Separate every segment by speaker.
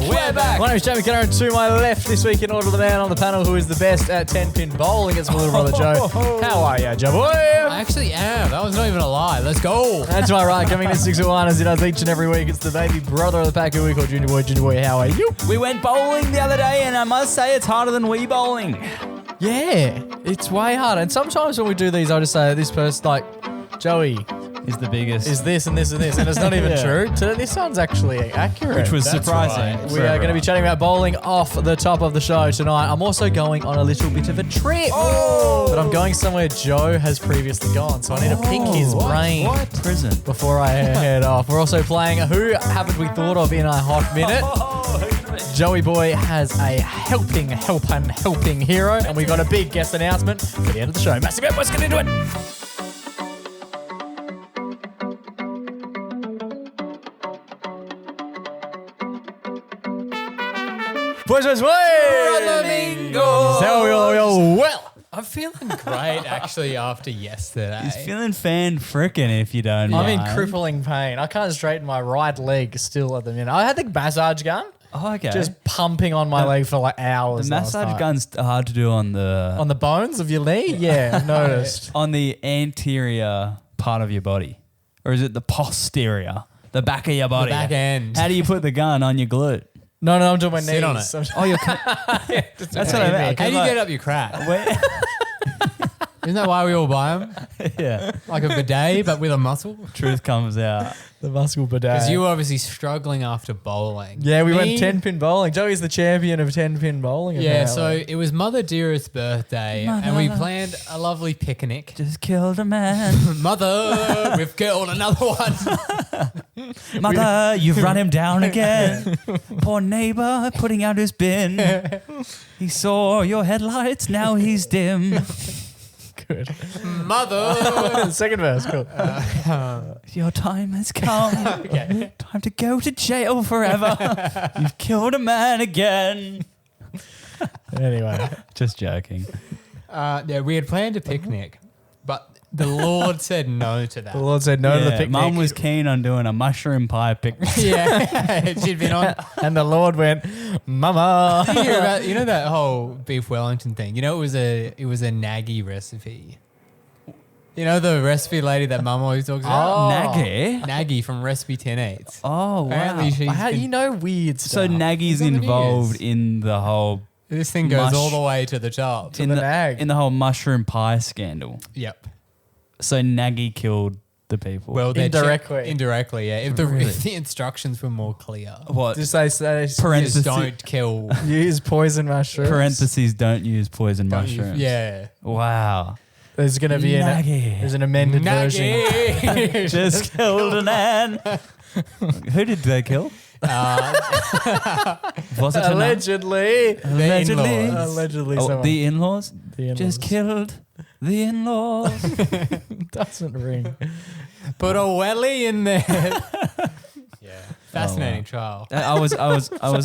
Speaker 1: We're back.
Speaker 2: My name is Jamie Kenner, and to my left this week in order the man on the panel who is the best at 10-pin bowling. It's my little brother Joe. How are you, Joe boy?
Speaker 1: I actually am. That was not even a lie. Let's go.
Speaker 2: And to my right, coming in 6 1 as he does each and every week, it's the baby brother of the pack who we call Junior Boy. Junior Boy, how are you?
Speaker 3: We went bowling the other day, and I must say it's harder than Wii bowling.
Speaker 2: Yeah, it's way harder. And sometimes when we do these, I just say this person, like, Joey
Speaker 3: Is the biggest.
Speaker 2: is this and this and this, and it's not even
Speaker 3: Yeah.
Speaker 2: true. So this sounds actually accurate.
Speaker 3: Which was
Speaker 2: That's
Speaker 3: surprising.
Speaker 2: right. We are going to be chatting about bowling off the top of the show tonight. I'm also going on a little bit of a trip.
Speaker 3: Oh!
Speaker 2: But I'm going somewhere Joe has previously gone, so I need to pick his brain
Speaker 3: Prison.
Speaker 2: before I head off. We're also playing Who Haven't We Thought Of in a Hot Minute. Joey Boy has a helping hero, and we've got a big guest announcement for the end of the show. Massive Ed, let's get into it. Boys,
Speaker 1: Flamingo.
Speaker 2: How are we all? Well,
Speaker 1: I'm feeling great actually after yesterday.
Speaker 3: He's feeling fan-frickin' if you don't
Speaker 2: I'm
Speaker 3: mind.
Speaker 2: in crippling pain. I can't straighten my right leg still at the minute. I had the massage gun
Speaker 3: Oh, okay.
Speaker 2: just pumping on my leg for like hours.
Speaker 3: the
Speaker 2: last
Speaker 3: massage
Speaker 2: night.
Speaker 3: gun's hard to do on
Speaker 2: On the bones of your knee? Yeah, I've noticed.
Speaker 3: on the anterior part of your body. Or is it the posterior? The back of your body.
Speaker 1: back end.
Speaker 3: How do you put the gun on your glute?
Speaker 2: No, I'm doing my knees.
Speaker 1: Sit on it.
Speaker 3: Oh, you're... That's what I meant.
Speaker 1: How do you get up your crap? Isn't that why we all buy them?
Speaker 3: Yeah.
Speaker 1: Like a bidet, but with a muscle?
Speaker 3: Truth comes out.
Speaker 2: The muscle bidet.
Speaker 1: Because you were obviously struggling after bowling.
Speaker 2: Yeah, we went
Speaker 1: Me-
Speaker 2: 10-pin bowling. Joey's the champion of 10-pin bowling.
Speaker 1: Yeah, so
Speaker 2: apparently.
Speaker 1: it was Mother Dearest's birthday, and we planned a lovely picnic.
Speaker 3: Just killed a man.
Speaker 1: Mother, we've killed another one.
Speaker 3: Mother, you've run him down again. Poor neighbor putting out his bin. He saw your headlights, now he's dim.
Speaker 2: good.
Speaker 1: Mother.
Speaker 2: Second verse, cool.
Speaker 3: Your time has come.
Speaker 1: Okay.
Speaker 3: Time to go to jail forever. You've killed a man again.
Speaker 2: Anyway,
Speaker 3: Just joking.
Speaker 1: Yeah, we had planned a picnic, but the Lord said no to that.
Speaker 2: the Lord said no to the picnic.
Speaker 3: Mum was keen on doing a mushroom pie picnic.
Speaker 1: Yeah, she'd been on.
Speaker 2: And the Lord went, Mama.
Speaker 1: Did you hear about, you know, that whole beef Wellington thing? You know, it was a Nagy recipe. You know the recipe lady that Mum always talks about?
Speaker 3: Nagy?
Speaker 1: Nagy from Recipe 10/8.
Speaker 3: Oh, wow.
Speaker 1: Apparently she's
Speaker 2: How,
Speaker 1: been-
Speaker 2: you know weird stuff.
Speaker 3: So Nagy's
Speaker 1: It's on the
Speaker 3: involved
Speaker 1: news.
Speaker 3: in the whole
Speaker 1: This thing goes
Speaker 3: Mush-
Speaker 1: all the way to the top.
Speaker 3: in
Speaker 2: the
Speaker 3: the,
Speaker 2: nag.
Speaker 3: in the whole mushroom pie scandal.
Speaker 1: Yep.
Speaker 3: So Nagy killed the people.
Speaker 1: Well, they're
Speaker 2: Indirectly.
Speaker 1: Indirectly, yeah. If the,
Speaker 3: Really?
Speaker 1: if the instructions were more clear.
Speaker 3: what?
Speaker 2: Just say
Speaker 3: Parenthesis.
Speaker 1: Just don't kill.
Speaker 2: use poison mushrooms.
Speaker 3: Parentheses, don't use poison
Speaker 1: don't use-
Speaker 3: mushrooms.
Speaker 1: Yeah.
Speaker 3: Wow.
Speaker 2: There's going to be
Speaker 3: Nagy.
Speaker 2: there's an amended version.
Speaker 1: Nagy.
Speaker 3: Just killed a man. Who did they kill? Was it a man?
Speaker 2: Allegedly.
Speaker 3: Allegedly.
Speaker 1: in-laws.
Speaker 2: Allegedly
Speaker 3: Oh,
Speaker 2: someone.
Speaker 3: the in-laws?
Speaker 2: The in-laws.
Speaker 3: Just killed the in-laws.
Speaker 2: Doesn't ring.
Speaker 1: Put a welly in there. Yeah. Fascinating trial.
Speaker 3: I was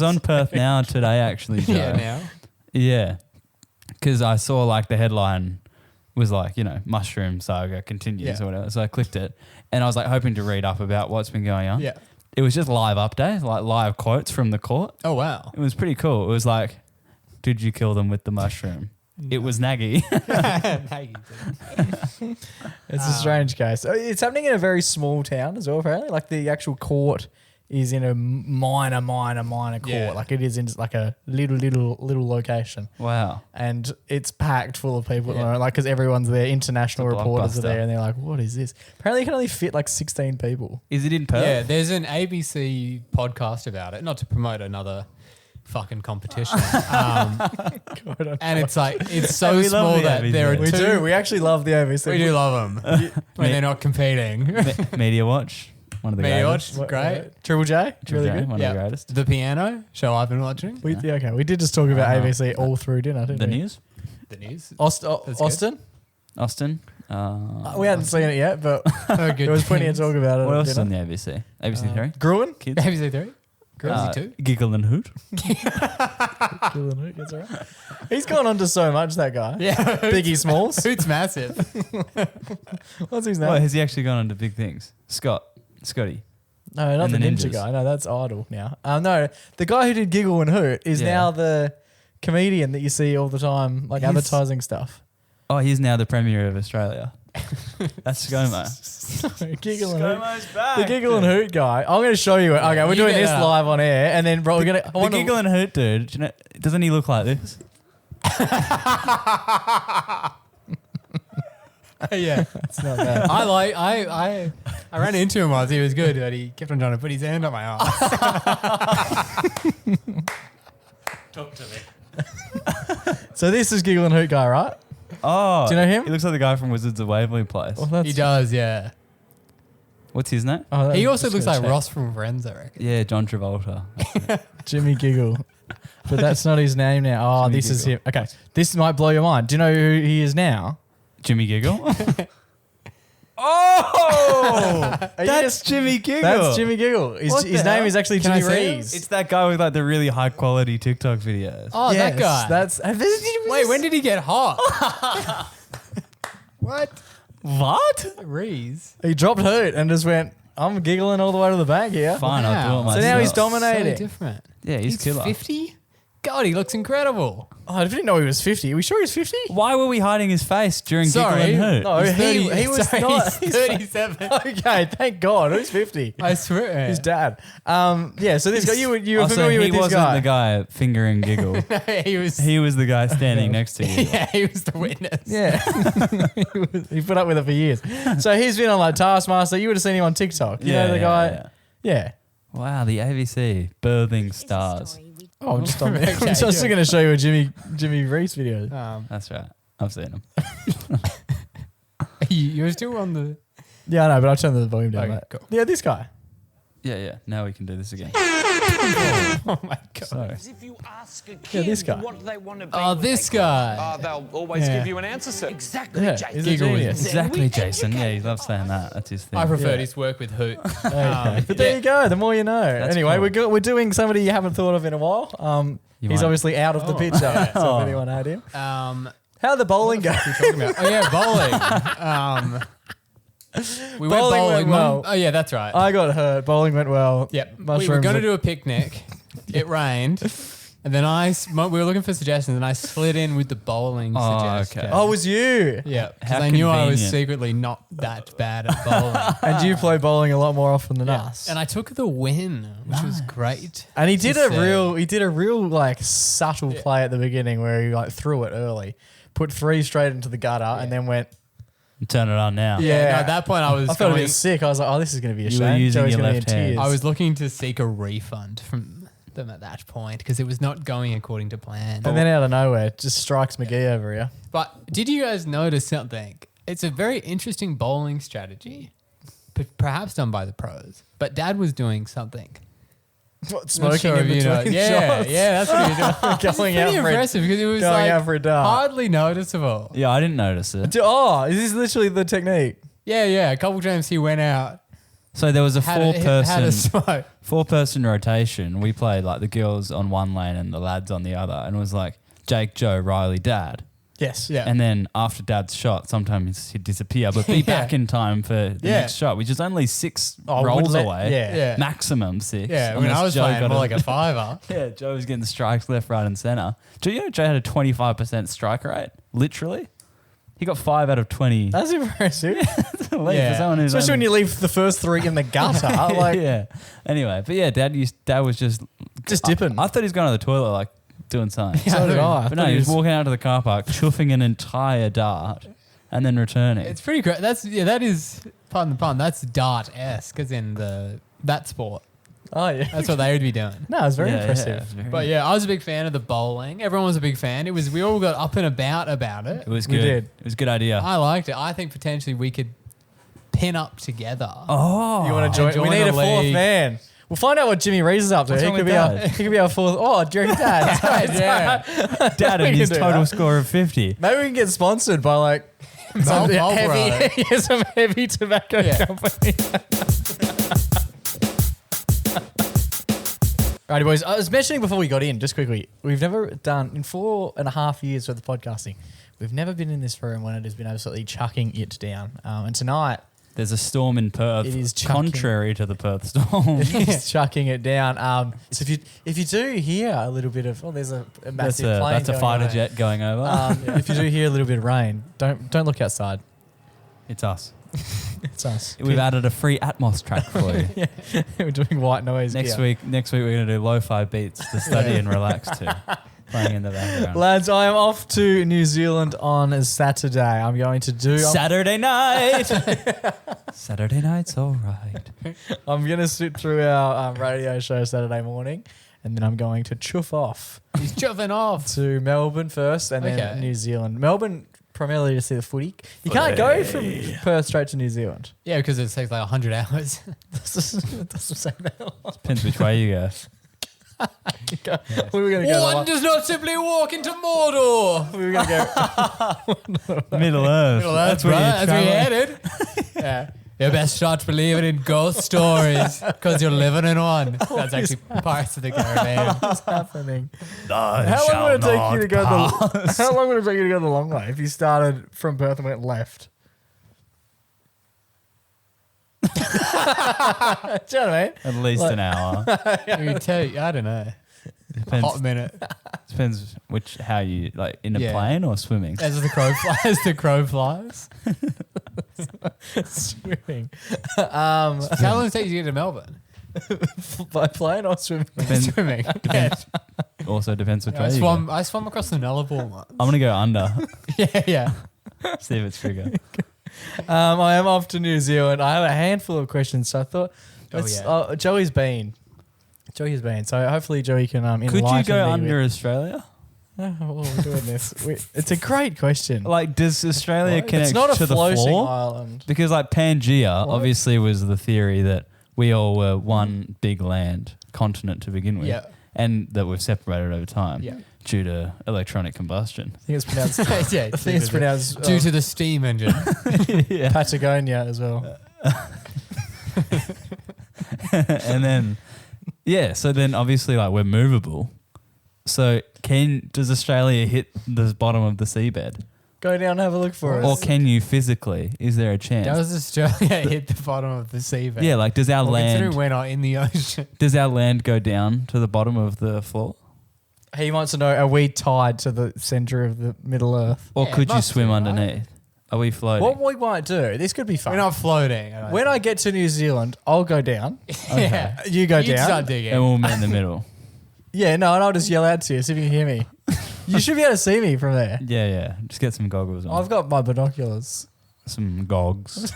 Speaker 3: on Perth Now today, actually, Joe.
Speaker 1: Yeah, now.
Speaker 3: Yeah. Because I saw like the headline was like, you know, mushroom saga continues
Speaker 1: Yeah.
Speaker 3: or whatever. So I clicked it and I was like hoping to read up about what's been going on.
Speaker 1: Yeah.
Speaker 3: It was just live updates, like live quotes from the court.
Speaker 1: Oh, wow.
Speaker 3: It was pretty cool. It was like, did you kill them with the mushroom? It was Nagy.
Speaker 2: It's a strange case. It's happening in a very small town as well, apparently. Like the actual court is in a minor court.
Speaker 1: Yeah.
Speaker 2: Like it is in like a little location.
Speaker 3: Wow.
Speaker 2: And it's packed full of people,
Speaker 1: Yeah.
Speaker 2: like because everyone's there. International
Speaker 3: It's a
Speaker 2: reporters are
Speaker 3: blockbuster.
Speaker 2: there, and they're like, "What is this?" Apparently, you can only fit like 16 people.
Speaker 3: Is it in Perth?
Speaker 1: Yeah, there's an ABC podcast about it, not to promote another fucking competition. And it's like, it's so
Speaker 3: We love
Speaker 1: small
Speaker 3: the
Speaker 1: that
Speaker 3: ABC.
Speaker 1: there are
Speaker 2: We
Speaker 1: two.
Speaker 2: do. We actually love the ABC.
Speaker 1: We do love them when they're not competing.
Speaker 3: Media Watch. One of the
Speaker 1: Media
Speaker 3: greatest.
Speaker 1: Watch, great.
Speaker 2: Triple J,
Speaker 3: Triple
Speaker 2: really
Speaker 3: J,
Speaker 2: good.
Speaker 3: one
Speaker 1: Yeah.
Speaker 3: of the greatest.
Speaker 1: The piano show I've been watching.
Speaker 2: Yeah, okay. We did just talk about
Speaker 3: Uh-huh.
Speaker 2: ABC all through dinner, didn't
Speaker 3: The
Speaker 2: we?
Speaker 3: news.
Speaker 1: The news.
Speaker 2: Austin.
Speaker 3: Austin.
Speaker 2: We hadn't seen it yet, but
Speaker 1: Oh, good.
Speaker 2: there was plenty of talk about it.
Speaker 3: What
Speaker 2: at
Speaker 3: else is on
Speaker 2: dinner.
Speaker 3: the ABC? ABC 3?
Speaker 2: Gruen?
Speaker 3: Kids?
Speaker 1: ABC 3? Girls 2?
Speaker 3: Giggle and Hoot.
Speaker 2: That's all right. He's gone on to so much, that guy.
Speaker 1: Yeah.
Speaker 2: Biggie Smalls.
Speaker 1: Hoot's massive.
Speaker 2: What's his name?
Speaker 3: What, has he actually gone on to big things? Scotty.
Speaker 2: No, not
Speaker 3: And
Speaker 2: the
Speaker 3: the
Speaker 2: ninja
Speaker 3: ninjas.
Speaker 2: guy. No, that's Idol now. No, the guy who did Giggle and Hoot is
Speaker 3: Yeah.
Speaker 2: now the comedian that you see all the time, like
Speaker 3: He's-
Speaker 2: advertising stuff.
Speaker 3: Oh, he's now the Premier of Australia. That's ScoMo.
Speaker 2: Giggle and Hoot.
Speaker 3: ScoMo's back.
Speaker 2: The Giggle and Hoot guy. I'm going to show you it. Okay, we're
Speaker 1: you
Speaker 2: doing
Speaker 1: get
Speaker 2: this
Speaker 1: that.
Speaker 2: live on air, and then bro, we're going to.
Speaker 3: The Giggle and Hoot dude, do you know, doesn't he look like this?
Speaker 1: Yeah,
Speaker 2: It's not bad.
Speaker 1: I ran into him once. He was good, but he kept on trying to put his hand on my arm.
Speaker 3: Talk to me.
Speaker 2: So this is Giggle and Hoot guy, right?
Speaker 3: Oh,
Speaker 2: Do you know him?
Speaker 3: He looks like the guy from Wizards of Waverly Place.
Speaker 2: Well, that's,
Speaker 1: He does, yeah.
Speaker 3: What's his name?
Speaker 2: oh,
Speaker 1: He also
Speaker 2: just
Speaker 1: looks
Speaker 2: gonna
Speaker 1: like
Speaker 2: check.
Speaker 1: Ross from Friends, I reckon.
Speaker 3: Yeah, John Travolta.
Speaker 2: Jimmy Giggle. But that's not his name now. Oh,
Speaker 3: Jimmy
Speaker 2: this is him.
Speaker 3: Giggle.
Speaker 2: Okay, this might blow your mind. Do you know who he is now?
Speaker 3: Jimmy Giggle. Oh,
Speaker 2: Are you
Speaker 3: that's
Speaker 2: just-
Speaker 3: Jimmy Giggle.
Speaker 2: That's Jimmy Giggle. His,
Speaker 3: What
Speaker 2: his
Speaker 3: the
Speaker 2: name
Speaker 3: hell?
Speaker 2: is actually
Speaker 1: Can I
Speaker 2: Jimmy
Speaker 1: see him?
Speaker 2: Reeves.
Speaker 3: It's that guy with like the really high quality TikTok videos.
Speaker 1: Oh, that guy.
Speaker 2: That's.
Speaker 1: Wait, when did he get hot? What?
Speaker 3: What?
Speaker 1: Reese.
Speaker 2: He dropped Hoot and just went, I'm giggling all the way to the bank here.
Speaker 3: Fine, I'll do it
Speaker 1: Wow.
Speaker 3: myself.
Speaker 2: So now he's
Speaker 1: So
Speaker 2: dominating.
Speaker 1: different.
Speaker 3: Yeah, he's killer.
Speaker 1: 50? God, he looks incredible.
Speaker 2: Oh, I didn't know he was 50. Are we sure he's 50?
Speaker 3: Why were we hiding his face during
Speaker 1: Sorry.
Speaker 3: Giggle and Hoot?
Speaker 2: No,
Speaker 1: He's
Speaker 2: he was
Speaker 1: sorry,
Speaker 2: not.
Speaker 1: he's 37.
Speaker 2: Okay, thank God. Who's 50?
Speaker 1: I swear.
Speaker 2: His dad. Yeah, so this guy, you were
Speaker 3: Oh, so
Speaker 2: familiar
Speaker 3: he
Speaker 2: with this
Speaker 3: wasn't
Speaker 2: guy.
Speaker 3: the guy fingering Giggle.
Speaker 1: he was.
Speaker 3: He was the guy standing next to you.
Speaker 1: Yeah, he was the witness.
Speaker 2: Yeah. he put up with it for years. So he's been on like Taskmaster. You would have seen him on TikTok. You know the guy? Yeah.
Speaker 3: Wow, the ABC birthing stars.
Speaker 2: Oh, I'm just on there.
Speaker 1: Okay,
Speaker 2: I'm just
Speaker 1: good.
Speaker 2: going to show you a Jimmy Reese video.
Speaker 3: That's right. I've seen them.
Speaker 1: You're still on the.
Speaker 2: Yeah, I know, but I'll turn the volume down.
Speaker 1: Okay,
Speaker 2: mate.
Speaker 1: cool.
Speaker 2: Yeah, this guy.
Speaker 3: Yeah. Now we can do this again.
Speaker 1: Oh my God.
Speaker 3: Sorry.
Speaker 4: If you ask a
Speaker 2: Yeah,
Speaker 4: kid
Speaker 2: this guy.
Speaker 4: what they want to be,
Speaker 1: Oh,
Speaker 4: when
Speaker 1: this
Speaker 4: they grow
Speaker 1: guy.
Speaker 4: up,
Speaker 5: They'll always
Speaker 1: Yeah.
Speaker 5: give you an answer, sir.
Speaker 4: exactly,
Speaker 2: Yeah,
Speaker 4: Jason.
Speaker 2: he's a
Speaker 1: Giggle with
Speaker 2: genius.
Speaker 1: it.
Speaker 3: Exactly,
Speaker 4: We
Speaker 3: Jason. Yeah, he
Speaker 4: educate.
Speaker 3: loves saying that. That's his thing.
Speaker 1: I preferred
Speaker 2: Yeah.
Speaker 1: his work with Hoot.
Speaker 2: But there you go. The more you know.
Speaker 3: That's
Speaker 2: Anyway,
Speaker 3: cool.
Speaker 2: we're doing somebody you haven't thought of in a while.
Speaker 3: You
Speaker 2: He's
Speaker 3: might-
Speaker 2: obviously out of the picture. So if anyone had him. How'd the bowling go?
Speaker 1: Oh yeah, bowling. We went
Speaker 2: Bowling
Speaker 1: bowling.
Speaker 2: went well.
Speaker 1: Oh yeah, that's right.
Speaker 2: I got hurt. Bowling went well.
Speaker 1: Yep. We
Speaker 2: Mushrooms
Speaker 1: were going to
Speaker 2: were-
Speaker 1: do a picnic. It rained. And then we were looking for suggestions and I slid in with the bowling
Speaker 3: Oh,
Speaker 1: suggestion.
Speaker 3: okay.
Speaker 2: Oh, it was you.
Speaker 1: Yeah. Because
Speaker 3: How
Speaker 1: I knew I was
Speaker 3: convenient.
Speaker 1: secretly not that bad at bowling.
Speaker 2: And you play bowling a lot more often than us.
Speaker 1: And I took the win, which was great.
Speaker 2: And he did
Speaker 1: to
Speaker 2: a
Speaker 1: say.
Speaker 2: real like subtle play at the beginning where he like threw it early, put 3 straight into the gutter, and then went.
Speaker 3: Turn it on now.
Speaker 2: Yeah.
Speaker 1: No, at that point I was
Speaker 2: I felt a
Speaker 1: going,
Speaker 2: bit sick. I was like, oh, this is going to be a
Speaker 3: You were
Speaker 2: shame.
Speaker 3: using
Speaker 2: Joey's
Speaker 3: your
Speaker 2: gonna be
Speaker 3: left
Speaker 2: in
Speaker 3: hand.
Speaker 2: tears.
Speaker 1: I was looking to seek a refund from them at that point because it was not going according to plan.
Speaker 2: And then out of nowhere, it just strikes McGee over here.
Speaker 1: But did you guys notice something? It's a very interesting bowling strategy, but perhaps done by the pros. But Dad was doing something.
Speaker 2: What,
Speaker 1: Not
Speaker 2: smoking
Speaker 1: sure
Speaker 2: in
Speaker 1: if you know.
Speaker 2: between
Speaker 1: Yeah,
Speaker 2: shots?
Speaker 1: yeah, that's what he was doing. It's
Speaker 2: Going
Speaker 1: pretty
Speaker 2: out for a-
Speaker 1: impressive because it was
Speaker 2: going
Speaker 1: like
Speaker 2: out for a dart.
Speaker 1: hardly noticeable.
Speaker 3: Yeah, I didn't notice it.
Speaker 2: Oh, is this literally the technique?
Speaker 1: Yeah. A couple times he went out,
Speaker 3: So there was a
Speaker 1: had a smoke.
Speaker 3: four-person rotation. We played like the girls on one lane and the lads on the other, and it was like Jake, Joe, Riley, Dad.
Speaker 2: Yes.
Speaker 1: Yeah.
Speaker 3: And then after Dad's shot, sometimes he'd disappear, but be
Speaker 1: Yeah.
Speaker 3: back in time for the
Speaker 1: Yeah.
Speaker 3: next shot, which is only 6
Speaker 2: Oh,
Speaker 3: rolls
Speaker 2: would let-
Speaker 3: away.
Speaker 2: yeah.
Speaker 1: Yeah.
Speaker 3: Maximum 6.
Speaker 1: Yeah, when
Speaker 3: unless
Speaker 1: I was
Speaker 3: Joe
Speaker 1: playing
Speaker 3: got
Speaker 1: more
Speaker 3: a-
Speaker 1: like a fiver.
Speaker 3: Yeah, Joe was getting the strikes left, right, and center. Do you know Joe had a 25% strike rate? Literally. He got 5 out of 20.
Speaker 2: That's impressive.
Speaker 3: Elite
Speaker 1: Yeah.
Speaker 3: for someone who's
Speaker 2: Especially when
Speaker 3: only-
Speaker 2: you leave the first 3 in the gutter. Like,
Speaker 3: yeah. Anyway, but yeah, Dad was just
Speaker 2: dipping.
Speaker 3: I thought he was going to the toilet, like doing something.
Speaker 2: so did I.
Speaker 3: But no, he was walking out to the car park, chuffing an entire dart, and then returning.
Speaker 1: It's pretty great. That is, pardon the pun, that's dart-esque as in that sport.
Speaker 2: Oh, yeah.
Speaker 1: That's what they would be doing.
Speaker 2: No, it's very
Speaker 3: Yeah,
Speaker 2: impressive.
Speaker 3: yeah, it was very-
Speaker 1: But yeah, I was a big fan of the bowling. Everyone was a big fan. We all got up and about it.
Speaker 3: it was
Speaker 2: We
Speaker 3: good.
Speaker 2: did.
Speaker 3: It was a good idea.
Speaker 1: I liked it. I think potentially we could pin up together.
Speaker 3: Oh,
Speaker 2: You want to join?
Speaker 1: join
Speaker 2: We need
Speaker 1: the
Speaker 2: a 4th
Speaker 1: league.
Speaker 2: man. We'll find out what Jimmy Reese is up to.
Speaker 3: What's
Speaker 2: He
Speaker 3: wrong
Speaker 2: could
Speaker 3: with
Speaker 2: be our
Speaker 3: Dad?
Speaker 2: he could be our 4th. Oh, during Dad.
Speaker 1: yeah.
Speaker 3: Dad
Speaker 2: We
Speaker 3: and
Speaker 2: can
Speaker 3: his
Speaker 2: do
Speaker 3: total
Speaker 2: that.
Speaker 3: score of 50.
Speaker 2: Maybe we can get sponsored by like some
Speaker 1: Marlboro.
Speaker 2: heavy, some heavy tobacco
Speaker 1: Yeah.
Speaker 2: company. Righty, boys. I was mentioning before we got in, just quickly, we've never done, in 4.5 years worth of podcasting, we've never been in this room when it has been absolutely chucking it down. And tonight,
Speaker 3: There's a storm in Perth.
Speaker 2: It is chucking.
Speaker 3: Contrary to the Perth storm.
Speaker 2: He's chucking it down. So if you do hear a little bit of there's a massive plane.
Speaker 3: That's a
Speaker 2: going
Speaker 3: fighter
Speaker 2: away.
Speaker 3: jet going over.
Speaker 2: If you do hear a little bit of rain, don't look outside.
Speaker 3: It's us.
Speaker 2: It's us.
Speaker 3: We've added a free Atmos track for you.
Speaker 2: Yeah, we're doing white noise.
Speaker 3: Next
Speaker 2: gear.
Speaker 3: week we're going to do lo-fi beats to study and relax to, playing in the background.
Speaker 2: Lads, I am off to New Zealand on Saturday. I'm going to do
Speaker 3: Saturday night. Saturday night's all right.
Speaker 2: I'm going to sit through our radio show Saturday morning, and then I'm going to chuff off
Speaker 1: He's chuffing off.
Speaker 2: to Melbourne first, and then
Speaker 1: Okay.
Speaker 2: New Zealand. Melbourne primarily to see the footy. You can't go from Perth straight to New Zealand.
Speaker 1: Yeah, because it takes like 100 hours.
Speaker 2: It doesn't say that.
Speaker 3: Depends which way you go.
Speaker 2: We were going to go.
Speaker 1: One does not simply walk into Mordor.
Speaker 2: We were going to go.
Speaker 3: Middle Earth.
Speaker 1: Well, that's
Speaker 3: where
Speaker 1: right.
Speaker 3: you're
Speaker 1: That's where you
Speaker 3: traveling.
Speaker 1: headed. Yeah. You best start believing in ghost stories because you're living in one. That's actually Pirates of the Caribbean.
Speaker 2: What's happening? How long would it take you to go How long would it take you to go the long way if you started from Perth and went left? Do you know what I mean?
Speaker 3: At least an hour.
Speaker 1: You take, I don't know,
Speaker 3: Depends.
Speaker 1: hot minute.
Speaker 3: Depends how you like in a
Speaker 1: Yeah.
Speaker 3: plane or swimming.
Speaker 1: As the crow flies, the crow flies.
Speaker 2: Swimming.
Speaker 1: How long does it take you to get to Melbourne?
Speaker 2: By plane or swimming?
Speaker 3: Depends.
Speaker 1: Swimming.
Speaker 3: Also depends which
Speaker 1: I
Speaker 3: way you go.
Speaker 1: swam across the Nullarbor once.
Speaker 3: I'm gonna go under.
Speaker 1: Yeah.
Speaker 3: See if it's bigger.
Speaker 2: I am off to New Zealand. I have a handful of questions, so I thought, Joey's been. So hopefully Joey can
Speaker 3: Could you go
Speaker 2: me
Speaker 3: under
Speaker 2: with-
Speaker 3: Australia?
Speaker 2: Oh, we're doing this. It's a great question.
Speaker 3: Like, does Australia connect
Speaker 2: It's not a
Speaker 3: to the
Speaker 2: floating
Speaker 3: floor?
Speaker 2: island.
Speaker 3: Because like Pangea
Speaker 2: What?
Speaker 3: obviously was the theory that we all were one big land continent to begin with,
Speaker 1: Yeah.
Speaker 3: and that we've separated over time
Speaker 1: Yeah.
Speaker 3: due to electronic combustion.
Speaker 2: I think it's pronounced.
Speaker 1: Yeah.
Speaker 2: I think it's pronounced
Speaker 1: due to the steam engine.
Speaker 3: Yeah.
Speaker 2: Patagonia as well.
Speaker 3: And then, yeah, so then obviously like we're movable. So does Australia hit the bottom of the seabed?
Speaker 2: Go down and have a look for
Speaker 3: Or
Speaker 2: us.
Speaker 3: can you physically? Is there a chance?
Speaker 1: Does Australia hit the bottom of the seabed?
Speaker 3: Yeah, like does our
Speaker 1: Considering
Speaker 3: land
Speaker 1: we're not in the ocean.
Speaker 3: go down to the bottom of the floor?
Speaker 2: He wants to know, are we tied to the centre of the Middle Earth?
Speaker 3: Or
Speaker 1: Yeah,
Speaker 3: could you
Speaker 1: must
Speaker 3: swim
Speaker 1: be, right?
Speaker 3: underneath? Are we floating?
Speaker 2: What we might do, this could be fun.
Speaker 1: We're not floating.
Speaker 2: When I get to New Zealand, I'll go down.
Speaker 1: Yeah.
Speaker 2: You go
Speaker 1: You
Speaker 2: down.
Speaker 1: start digging.
Speaker 3: And we'll meet in the middle.
Speaker 2: Yeah, no, and I'll just yell out to you, see if you can hear me. You should be able to see me from there.
Speaker 3: Yeah. Just get some goggles on.
Speaker 2: I've got my binoculars.
Speaker 3: some gogs.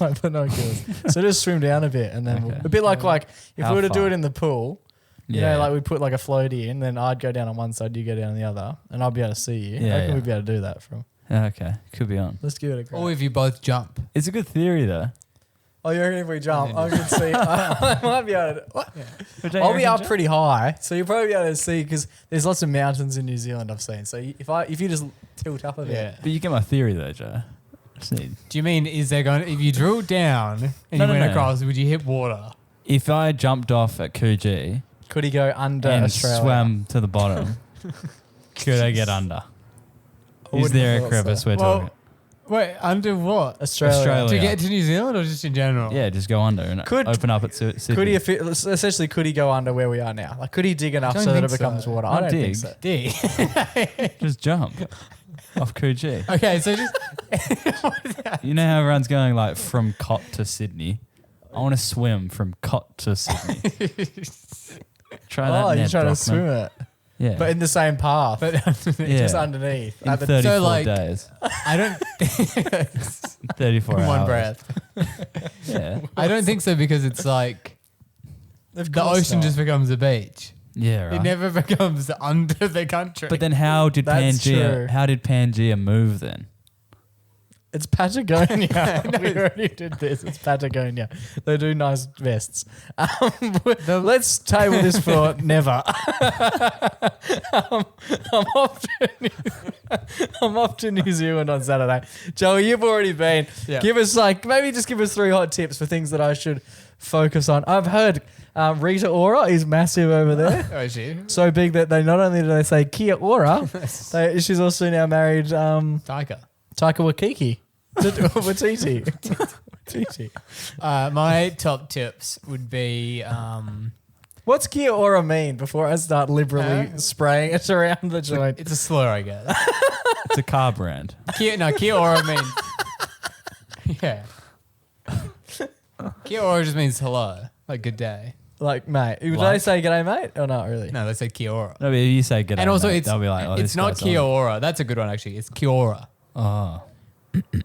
Speaker 2: My binoculars. So just swim down a bit, and then
Speaker 3: Okay.
Speaker 2: a bit like if
Speaker 3: How
Speaker 2: we were to do
Speaker 3: far?
Speaker 2: it in the pool. You
Speaker 3: Yeah.
Speaker 2: know, like we put like a floaty in, then I'd go down on one side, you go down on the other, and I'll be able to see you.
Speaker 3: Yeah,
Speaker 2: I reckon
Speaker 3: yeah.
Speaker 2: we'd be able to do that from.
Speaker 3: Okay, could be on.
Speaker 2: Let's give it a crack.
Speaker 1: Or if you both jump.
Speaker 3: It's a good theory though.
Speaker 2: Oh, you reckon if we jump, I can see. I might be able to. What?
Speaker 3: But don't
Speaker 2: I'll
Speaker 3: you
Speaker 2: be
Speaker 3: reckon
Speaker 2: up
Speaker 3: jump?
Speaker 2: pretty high, so you'll probably be able to see because there's lots of mountains in New Zealand I've seen. So if you just tilt up a bit,
Speaker 1: Yeah.
Speaker 3: But you get my theory though, Joe. Just need.
Speaker 1: Do you mean is there going if you drill down and
Speaker 3: No,
Speaker 1: you
Speaker 3: no,
Speaker 1: went
Speaker 3: no.
Speaker 1: across, would you hit water?
Speaker 3: If I jumped off at Coogee
Speaker 2: could he go under
Speaker 3: and
Speaker 2: Australia?
Speaker 3: swam to the bottom, could I get under?
Speaker 2: I
Speaker 3: Is
Speaker 2: wouldn't
Speaker 3: there
Speaker 2: have
Speaker 3: a
Speaker 2: thought
Speaker 3: crevice
Speaker 2: so.
Speaker 3: we're
Speaker 1: Well,
Speaker 3: talking?
Speaker 1: Wait, under what?
Speaker 2: Australia.
Speaker 1: To get to New Zealand or just in general?
Speaker 3: Yeah, just go under and
Speaker 2: Could-
Speaker 3: open up at Sydney.
Speaker 2: Could he essentially could he go under where we are now? Like could he dig enough
Speaker 1: don't
Speaker 2: so that
Speaker 1: think
Speaker 2: it becomes
Speaker 1: so.
Speaker 2: water?
Speaker 3: Not
Speaker 2: I don't
Speaker 3: dig.
Speaker 2: think so.
Speaker 1: D.
Speaker 3: just jump off Coogee?
Speaker 1: Okay, so just
Speaker 3: You know how everyone's going like from Cot to Sydney? I want to swim from Cot to Sydney. Try that.
Speaker 2: Oh, you're
Speaker 3: Ned
Speaker 2: trying to
Speaker 3: Brockman.
Speaker 2: swim it,
Speaker 3: Yeah,
Speaker 2: but in the same path,
Speaker 1: but
Speaker 3: yeah.
Speaker 2: just underneath.
Speaker 3: in
Speaker 2: At the-
Speaker 3: 34
Speaker 1: like-
Speaker 3: days,
Speaker 1: I don't
Speaker 3: 34 hours.
Speaker 1: one breath.
Speaker 3: Yeah,
Speaker 1: I don't think so because it's like
Speaker 2: Of
Speaker 1: the
Speaker 2: course
Speaker 1: ocean
Speaker 2: not.
Speaker 1: just becomes a beach.
Speaker 3: yeah, right.
Speaker 1: It never becomes under the country.
Speaker 3: But then, how did
Speaker 2: That's true.
Speaker 3: Pangea move then?
Speaker 2: It's Patagonia. We already did this. It's Patagonia. They do nice vests. Let's table this for never. I'm off to New Zealand on Saturday. Joey, you've already been.
Speaker 1: Yeah.
Speaker 2: Give us maybe just give us 3 hot tips for things that I should focus on. I've heard Rita Ora is massive over there.
Speaker 1: Oh, is she?
Speaker 2: So big that they not only do they say Kia Ora, she's also now married
Speaker 1: Taika.
Speaker 2: Taika Waititi. Waititi.
Speaker 1: My top tips would be
Speaker 2: What's Kia Ora mean before I start liberally spraying it around the joint?
Speaker 1: it's a slur, I guess.
Speaker 3: It's a car brand.
Speaker 1: Kia Ora means yeah. Kia Ora just means hello, like good day.
Speaker 2: Like, mate. Would
Speaker 3: Like-
Speaker 2: they say g'day, mate? Or not really?
Speaker 1: No, they say Kia Ora.
Speaker 3: No, but if you say good,
Speaker 1: And also,
Speaker 3: they'll be like, oh,
Speaker 1: it's
Speaker 3: this
Speaker 1: not
Speaker 3: guy's
Speaker 1: Kia
Speaker 3: on.
Speaker 1: Ora. That's a good one, actually. It's Kia Ora.
Speaker 3: Oh,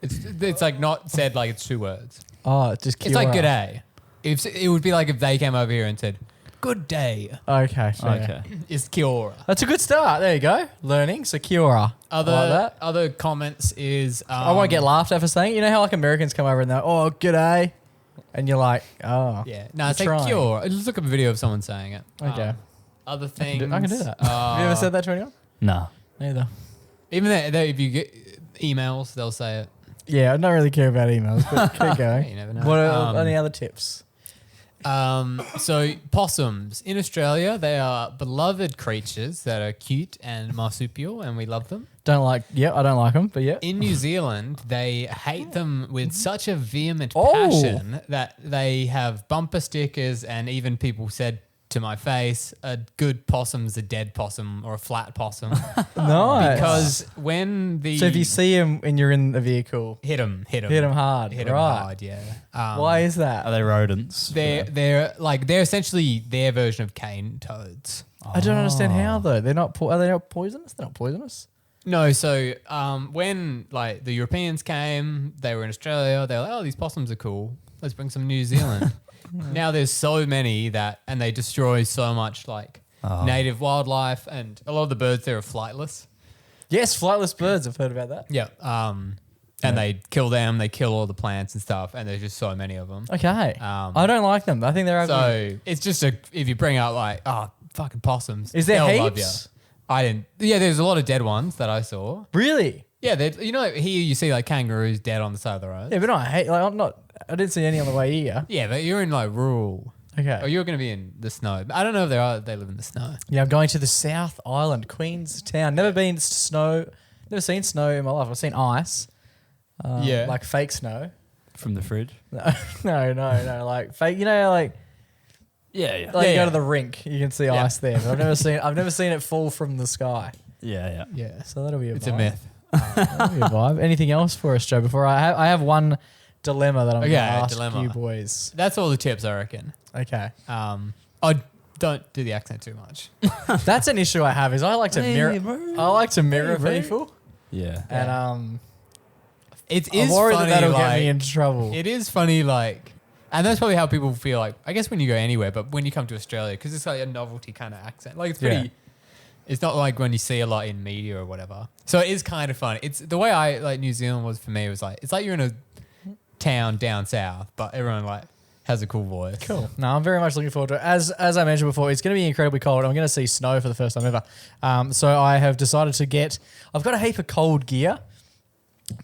Speaker 1: It's like not said like it's 2 words.
Speaker 2: Oh, just Kia
Speaker 1: It's like
Speaker 2: Ora.
Speaker 1: good day. If it would be like if they came over here and said good day.
Speaker 2: Okay, fair.
Speaker 3: okay.
Speaker 1: It's Kia Ora.
Speaker 2: That's a good start. There you go. Learning. So Kia Ora. I like that.
Speaker 1: Other comments is
Speaker 2: I won't get laughed at for saying it. You know how like Americans come over and they're, oh, g'day. And you're like, oh.
Speaker 1: Yeah, no, it's
Speaker 2: You're
Speaker 1: like
Speaker 2: trying.
Speaker 1: Kia Ora. Just look up a video of someone saying it.
Speaker 2: Okay.
Speaker 1: Other
Speaker 2: I
Speaker 1: things.
Speaker 2: can do that. Have you ever said that to anyone?
Speaker 3: Nah.
Speaker 2: Neither.
Speaker 1: Even if you get emails, they'll say it.
Speaker 2: Yeah, I don't really care about emails, but keep going.
Speaker 1: You never know.
Speaker 2: What are any other tips?
Speaker 1: So possums in Australia, they are beloved creatures that are cute and marsupial, and we love them.
Speaker 2: I don't like them, but yeah.
Speaker 1: In New Zealand, they hate them with such a vehement
Speaker 2: Oh.
Speaker 1: passion that they have bumper stickers, and even people said to my face, a good possum's a dead possum or a flat possum.
Speaker 2: Nice.
Speaker 1: Because when the...
Speaker 2: So if you see them and you're in the vehicle,
Speaker 1: Hit them
Speaker 2: hit them hard.
Speaker 1: Hit 'em
Speaker 2: right.
Speaker 1: hard, yeah.
Speaker 2: Why is that?
Speaker 3: Are they rodents?
Speaker 1: They're essentially their version of cane toads.
Speaker 2: I don't understand how though. They're not. Are they not poisonous? They're not poisonous.
Speaker 1: No, so when like the Europeans came, they were in Australia. They were like, oh, these possums are cool. Let's bring some New Zealand. Now there's so many and they destroy so much like native wildlife, and a lot of the birds there are flightless.
Speaker 2: Yes, flightless birds. I've heard about that.
Speaker 1: Yeah. And they kill them. They kill all the plants and stuff, and there's just so many of them.
Speaker 2: Okay. I don't like them. I think they're ugly.
Speaker 1: So it's just if you bring out like, oh, fucking possums.
Speaker 2: Is there
Speaker 1: they'll love
Speaker 2: heaps?
Speaker 1: ya. I didn't. Yeah, there's a lot of dead ones that I saw.
Speaker 2: Really?
Speaker 1: Yeah, here you see like kangaroos dead on the side of the road.
Speaker 2: Yeah, but no, I didn't see any on the way here.
Speaker 1: Yeah, but you're in like rural.
Speaker 2: Okay.
Speaker 1: Or you're going to be in the snow. I don't know if they live in the snow.
Speaker 2: Yeah, I'm going to the South Island, Queenstown. Never been to snow. Never seen snow in my life. I've seen ice.
Speaker 1: Yeah.
Speaker 2: Like fake snow.
Speaker 3: From the fridge?
Speaker 2: No. Like fake. You know, like
Speaker 3: Yeah.
Speaker 2: you
Speaker 1: Yeah.
Speaker 2: go to the rink, you can see ice there. But I've never seen it fall from the sky.
Speaker 3: Yeah.
Speaker 1: Yeah.
Speaker 2: So that'll be a
Speaker 1: It's
Speaker 2: vibe.
Speaker 1: a myth.
Speaker 2: That'll be a vibe. Anything else for us, Joe? Before I have one dilemma that I'm going to ask
Speaker 1: dilemma.
Speaker 2: you boys.
Speaker 1: That's all the tips, I reckon.
Speaker 2: Okay.
Speaker 1: I don't do the accent too much.
Speaker 2: That's an issue I have is I like to mirror people.
Speaker 3: Yeah.
Speaker 2: And
Speaker 1: It
Speaker 2: I'm
Speaker 1: is
Speaker 2: worried
Speaker 1: funny,
Speaker 2: that'll
Speaker 1: like,
Speaker 2: get me into trouble.
Speaker 1: It is funny, like, and that's probably how people feel like, I guess when you go anywhere, but when you come to Australia, because it's like a novelty kind of accent. Like, it's pretty,
Speaker 2: Yeah.
Speaker 1: it's not like when you see a lot in media or whatever. So it is kind of fun. It's the way I, like, New Zealand was for me was like, it's like you're in a town down south, but everyone, like, has a cool voice.
Speaker 2: Cool. No, I'm very much looking forward to it. As I mentioned before, it's going to be incredibly cold. I'm going to see snow for the first time ever. So I have decided I've got a heap of cold gear,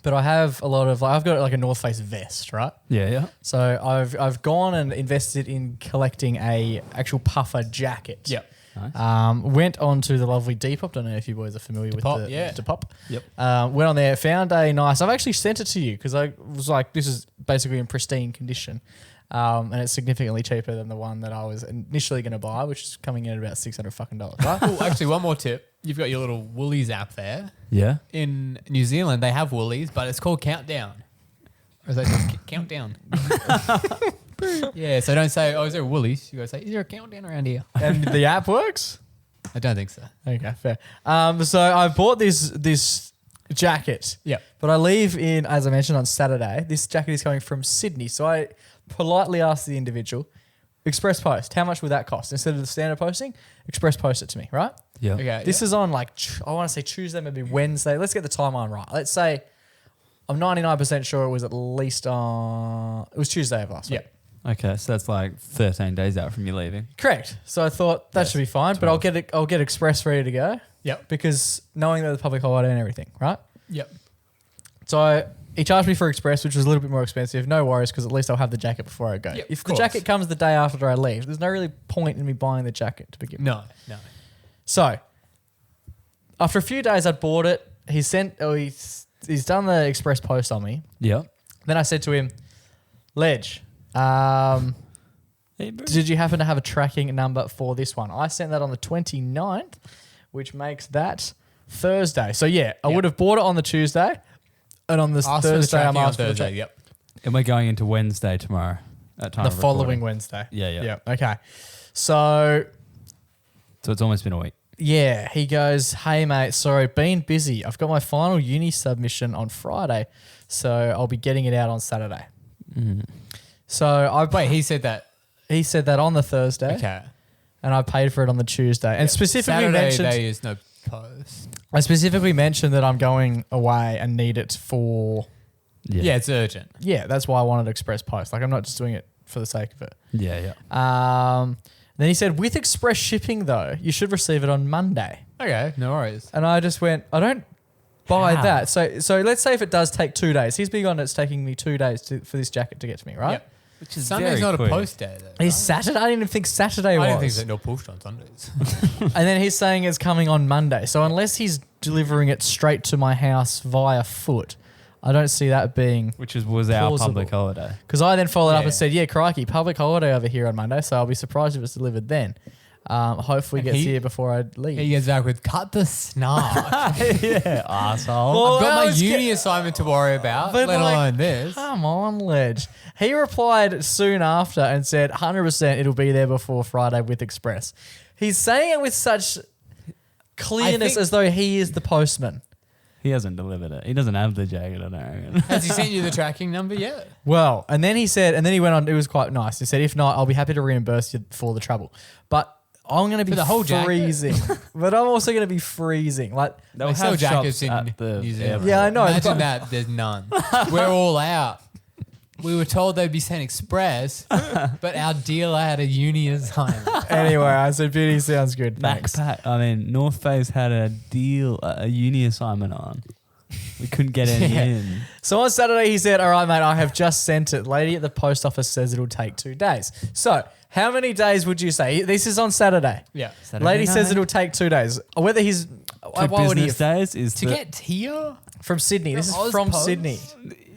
Speaker 2: but I have a lot of, I've got like a North Face vest, right?
Speaker 3: Yeah.
Speaker 2: So I've gone and invested in collecting a actual puffer jacket.
Speaker 1: Yep.
Speaker 3: Nice.
Speaker 2: Went on to the lovely Depop. Don't know if you boys are familiar with
Speaker 1: Depop,
Speaker 2: the
Speaker 1: yeah.
Speaker 2: Depop.
Speaker 3: Yep.
Speaker 2: Went on there, found a nice. I've actually sent it to you because I was like, this is basically in pristine condition. And it's significantly cheaper than the one that I was initially going to buy, which is coming in at about $600 right?
Speaker 1: Oh, actually, one more tip. You've got your little Woolies app there.
Speaker 3: Yeah.
Speaker 1: In New Zealand, they have Woolies, but it's called Countdown. Or is that just Countdown? Yeah, so don't say, oh, is there a Woolies? You got to say, is there a countdown around here?
Speaker 2: And the app works.
Speaker 1: I don't think so.
Speaker 2: Okay, fair. So I bought this jacket.
Speaker 1: Yeah.
Speaker 2: But I leave in, as I mentioned, on Saturday. This jacket is coming from Sydney. So I politely asked the individual, express post, how much would that cost? Instead of the standard posting, express post it to me, right?
Speaker 3: Yeah.
Speaker 1: Okay.
Speaker 2: This is on like, I want to say Tuesday, maybe Wednesday. Let's get the timeline right. Let's say I'm 99% sure it was at least it was Tuesday of last week.
Speaker 3: Okay, so that's like 13 days out from you leaving.
Speaker 2: Correct. So I thought that should be fine, but I'll get express ready to go.
Speaker 1: Yep.
Speaker 2: Because knowing that the public holiday and everything, right?
Speaker 1: Yep.
Speaker 2: So he charged me for express, which was a little bit more expensive. No worries, because at least I'll have the jacket before I go.
Speaker 1: Yep,
Speaker 2: if
Speaker 1: of
Speaker 2: the
Speaker 1: course.
Speaker 2: jacket comes the day after I leave, there's no really point in me buying the jacket to begin with.
Speaker 1: No.
Speaker 2: So after a few days, I'd bought it. He's done the express post on me.
Speaker 3: Yep.
Speaker 2: Then I said to him, Ledge. Did you happen to have a tracking number for this one? I sent that on the 29th, which makes that Thursday. So yeah, I would have bought it on the Tuesday, and on this
Speaker 1: Ask for the
Speaker 2: Thursday I'm
Speaker 1: tracking on
Speaker 2: asked for the
Speaker 1: Thursday.
Speaker 2: track.
Speaker 1: Yep.
Speaker 3: And we're going into Wednesday tomorrow at time
Speaker 2: The
Speaker 3: of
Speaker 2: following
Speaker 3: recording.
Speaker 2: Wednesday.
Speaker 3: Yeah.
Speaker 2: Okay. So
Speaker 3: So it's almost been a week.
Speaker 2: yeah, he goes, "Hey mate, sorry, been busy. I've got my final uni submission on Friday, so I'll be getting it out on Saturday." So I
Speaker 1: Wait, he said that.
Speaker 2: he said that on the Thursday,
Speaker 1: Okay.
Speaker 2: and I paid for it on the Tuesday, and specifically
Speaker 1: Saturday
Speaker 2: mentioned
Speaker 1: there is no post.
Speaker 2: I specifically mentioned that I'm going away and need it for.
Speaker 1: Yeah, it's urgent.
Speaker 2: Yeah, that's why I wanted express post. Like, I'm not just doing it for the sake of it.
Speaker 3: Yeah.
Speaker 2: Then he said, with express shipping, though, you should receive it on Monday.
Speaker 1: Okay, no worries.
Speaker 2: And I just went, I don't buy
Speaker 3: How?
Speaker 2: that. So let's say if it does take 2 days. He's big on it's taking me 2 days for this jacket to get to me, right?
Speaker 1: Yep.
Speaker 3: Which is
Speaker 1: Sunday's
Speaker 3: very
Speaker 1: not
Speaker 3: quick.
Speaker 1: a post day though.
Speaker 2: He's
Speaker 1: right?
Speaker 2: Saturday. I didn't even think Saturday was.
Speaker 1: I didn't think that no pushed on Sundays.
Speaker 2: And then he's saying it's coming on Monday. So unless he's delivering it straight to my house via foot, I don't see that being.
Speaker 3: Which was our
Speaker 2: Plausible.
Speaker 3: public holiday.
Speaker 2: Because I then followed up
Speaker 1: Yeah.
Speaker 2: and said, yeah, crikey, public holiday over here on Monday, so I'll be surprised if it's delivered then. Hopefully it
Speaker 1: And
Speaker 2: gets
Speaker 1: he-
Speaker 2: here before I leave.
Speaker 1: He gets back with cut the snark.
Speaker 3: Yeah, asshole.
Speaker 2: Well,
Speaker 1: I've got
Speaker 2: I
Speaker 1: my
Speaker 2: was
Speaker 1: uni assignment to worry about,
Speaker 2: But
Speaker 1: let
Speaker 2: like,
Speaker 1: alone this.
Speaker 2: Come on, Ledge. He replied soon after and said 100% it'll be there before Friday with Express. He's saying it with such clearness
Speaker 1: think-
Speaker 2: as though he is the postman.
Speaker 3: He hasn't delivered it. He doesn't have the jacket, I know.
Speaker 1: Has he sent you the tracking number yet?
Speaker 2: Well, and then he said, and then he went on, it was quite nice. He said, if not, I'll be happy to reimburse you for the trouble. But I'm going to be
Speaker 1: For the whole jacket?
Speaker 2: freezing. But I'm also going to be freezing. Like,
Speaker 3: They'll
Speaker 1: They sell
Speaker 3: have
Speaker 1: jackets
Speaker 3: shops
Speaker 1: in
Speaker 3: at the
Speaker 1: New Zealand.
Speaker 3: airport.
Speaker 2: Yeah, I know.
Speaker 1: Imagine
Speaker 2: but-
Speaker 1: that. There's none. We're all out. We were told they'd be sent express, but our dealer had a uni assignment.
Speaker 2: Anyway, I said, beauty sounds good. Thanks.
Speaker 3: MacPack. I mean, North Face had a deal, a uni assignment on. We couldn't get any
Speaker 1: Yeah.
Speaker 3: in.
Speaker 2: So on Saturday, he said, all right, mate, I have just sent it. Lady at the post office says it'll take 2 days. So how many days would you say? This is on Saturday.
Speaker 1: Yeah.
Speaker 3: Saturday
Speaker 2: Lady says
Speaker 3: night?
Speaker 2: it'll take 2 days. Whether he's...
Speaker 3: Two
Speaker 2: why would he
Speaker 3: business days is
Speaker 1: To get here?
Speaker 2: From Sydney. This is
Speaker 1: Oz
Speaker 2: from
Speaker 1: Post?
Speaker 2: Sydney.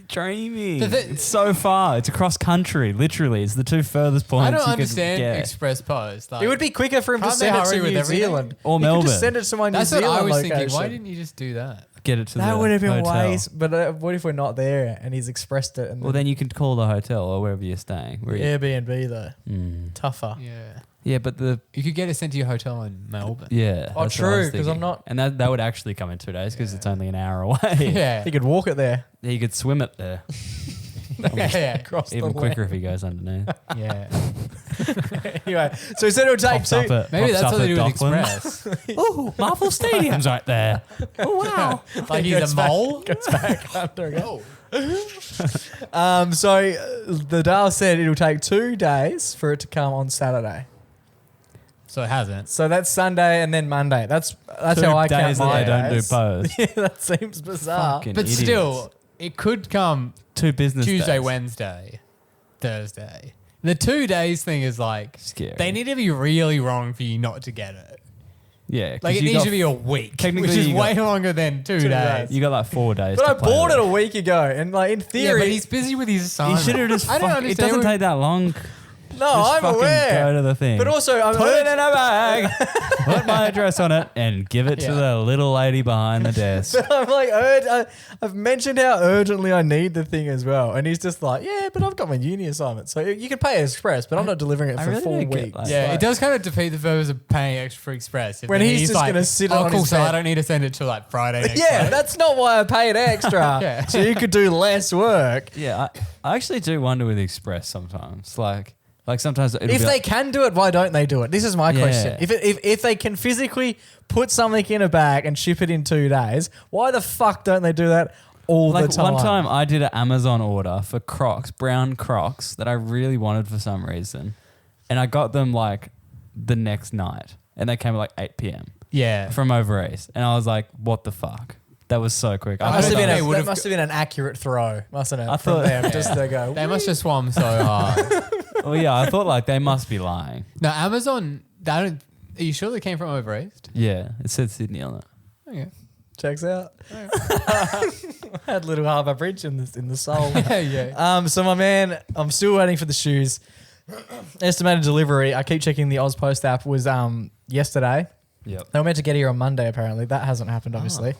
Speaker 3: dreaming.
Speaker 1: The thi-
Speaker 3: It's so far. It's across country. Literally, it's the two furthest points.
Speaker 1: I don't
Speaker 3: you could
Speaker 1: understand
Speaker 3: get.
Speaker 1: express post. Like,
Speaker 2: It would be quicker for him to
Speaker 1: Can't they
Speaker 2: send it
Speaker 1: hurry
Speaker 2: to
Speaker 1: with
Speaker 2: New
Speaker 1: everything?
Speaker 2: Zealand.
Speaker 3: Or
Speaker 2: He could
Speaker 3: Melbourne.
Speaker 2: just send it to my New
Speaker 1: That's what
Speaker 2: Zealand
Speaker 1: I was
Speaker 2: location.
Speaker 1: thinking. Why didn't you just do that?
Speaker 3: Get it to
Speaker 2: That
Speaker 3: the
Speaker 2: would have been
Speaker 3: hotel.
Speaker 2: ways. But what if we're not there and he's expressed it? And
Speaker 3: Well, then you can call the hotel or wherever you're staying. Where you-
Speaker 2: Airbnb though,
Speaker 3: Mm.
Speaker 2: tougher.
Speaker 1: Yeah.
Speaker 3: Yeah, but the
Speaker 1: You could get it sent to your hotel in Melbourne.
Speaker 3: yeah.
Speaker 2: Oh,
Speaker 3: that's what I
Speaker 2: true,
Speaker 3: was
Speaker 2: 'cause I'm
Speaker 3: thinking.
Speaker 2: not-
Speaker 3: And that would actually come in 2 days because it's only an hour away.
Speaker 1: Yeah.
Speaker 2: He could walk it there.
Speaker 3: You could swim it there.
Speaker 1: Yeah.
Speaker 2: Across
Speaker 3: Even
Speaker 2: the
Speaker 3: quicker
Speaker 2: land.
Speaker 3: if he goes underneath.
Speaker 1: Yeah.
Speaker 2: Anyway, so he said it'll take
Speaker 3: Pops up
Speaker 2: two.
Speaker 3: at-
Speaker 1: Maybe
Speaker 3: pops
Speaker 1: that's
Speaker 3: up
Speaker 1: what they
Speaker 3: at
Speaker 1: do with
Speaker 3: Docklands.
Speaker 1: express.
Speaker 3: Ooh, Marvel Stadium's right there. Oh wow.
Speaker 1: Like he's
Speaker 2: Goes
Speaker 1: a
Speaker 2: back-
Speaker 1: mole.
Speaker 2: Goes back under again. The Dale said it'll take 2 days for it to come on Saturday.
Speaker 1: So it hasn't.
Speaker 2: So that's Sunday and then Monday. That's
Speaker 3: 2
Speaker 2: how I count
Speaker 3: days
Speaker 2: my
Speaker 3: that they don't do
Speaker 2: days.
Speaker 3: post.
Speaker 2: Yeah, that seems bizarre.
Speaker 3: Fucking
Speaker 1: But
Speaker 3: idiots.
Speaker 1: still, it could come
Speaker 3: 2 business
Speaker 1: Tuesday,
Speaker 3: days.
Speaker 1: Wednesday, Thursday. The 2 days thing is like
Speaker 3: Scary.
Speaker 1: they need to be really wrong for you not to get it.
Speaker 3: Yeah, 'cause
Speaker 1: Like it
Speaker 3: you
Speaker 1: needs
Speaker 3: got-
Speaker 1: to be a week,
Speaker 3: technically
Speaker 1: which is
Speaker 3: you got-
Speaker 1: way longer than 2
Speaker 2: 2
Speaker 1: days.
Speaker 2: days.
Speaker 3: You got like 4 days.
Speaker 2: But
Speaker 3: to
Speaker 2: I
Speaker 3: play
Speaker 2: bought
Speaker 3: with
Speaker 2: it a week ago, and like in
Speaker 1: Yeah,
Speaker 2: theory,
Speaker 1: but he's busy with his
Speaker 3: He
Speaker 1: assignment.
Speaker 3: should have just.
Speaker 1: I don't
Speaker 3: It
Speaker 1: understand.
Speaker 3: doesn't take that long.
Speaker 2: no,
Speaker 3: Just
Speaker 2: I'm
Speaker 3: fucking
Speaker 2: aware.
Speaker 3: Go to the thing.
Speaker 2: But also, I'm
Speaker 3: put it in a bag, put my address on it, and give it
Speaker 1: Yeah.
Speaker 3: to the little lady behind the desk.
Speaker 2: I'm like, I've mentioned how urgently I need the thing as well, and he's just like, yeah, but I've got my uni assignment, so you can pay express, but I'm not delivering it
Speaker 3: I
Speaker 2: for
Speaker 3: really
Speaker 2: 4
Speaker 3: don't get,
Speaker 2: weeks.
Speaker 3: like-
Speaker 1: Yeah,
Speaker 2: Like,
Speaker 1: it does kind of defeat the purpose of paying extra for express. If
Speaker 2: When
Speaker 1: then
Speaker 2: he's just
Speaker 1: like,
Speaker 2: gonna sit
Speaker 1: oh,
Speaker 2: on
Speaker 1: cool,
Speaker 2: his
Speaker 1: so
Speaker 2: bed."
Speaker 1: I don't need to send it till like Friday next
Speaker 2: Yeah,
Speaker 1: week.
Speaker 2: that's not why I paid extra.
Speaker 1: Yeah.
Speaker 2: So you could do less work.
Speaker 3: Yeah, I actually do wonder with Express sometimes. Like sometimes it'll
Speaker 2: If
Speaker 3: be
Speaker 2: they
Speaker 3: like,
Speaker 2: can do it, why don't they do it? This is my
Speaker 3: Yeah.
Speaker 2: question. If they can physically put something in a bag and ship it in 2 days, why the fuck don't they do that all the
Speaker 3: like
Speaker 2: time?
Speaker 3: one time I did an Amazon order for Crocs, brown Crocs that I really wanted for some reason, and I got them like the next night, and they came at like 8 p.m.
Speaker 1: Yeah.
Speaker 3: from over east, and I was like, what the fuck? That was so quick.
Speaker 1: I
Speaker 2: Must have
Speaker 1: don't
Speaker 2: been
Speaker 1: think
Speaker 2: a,
Speaker 1: they would've
Speaker 2: that must have been an accurate throw, mustn't it?
Speaker 3: I
Speaker 2: from
Speaker 3: thought-
Speaker 2: them, just to go.
Speaker 1: They must have swum so hard.
Speaker 3: Oh yeah, I thought like they must be lying.
Speaker 1: No, Amazon, they don't, are you sure they came from over east?
Speaker 3: Yeah, it said Sydney on it.
Speaker 1: Okay.
Speaker 2: Checks out. Had a little Harbour Bridge in the soul.
Speaker 1: yeah.
Speaker 2: So my man, I'm still waiting for the shoes. Estimated delivery. I keep checking the Oz Post app. Was yesterday.
Speaker 3: Yep.
Speaker 2: They were meant to get here on Monday. Apparently, that hasn't happened. Obviously,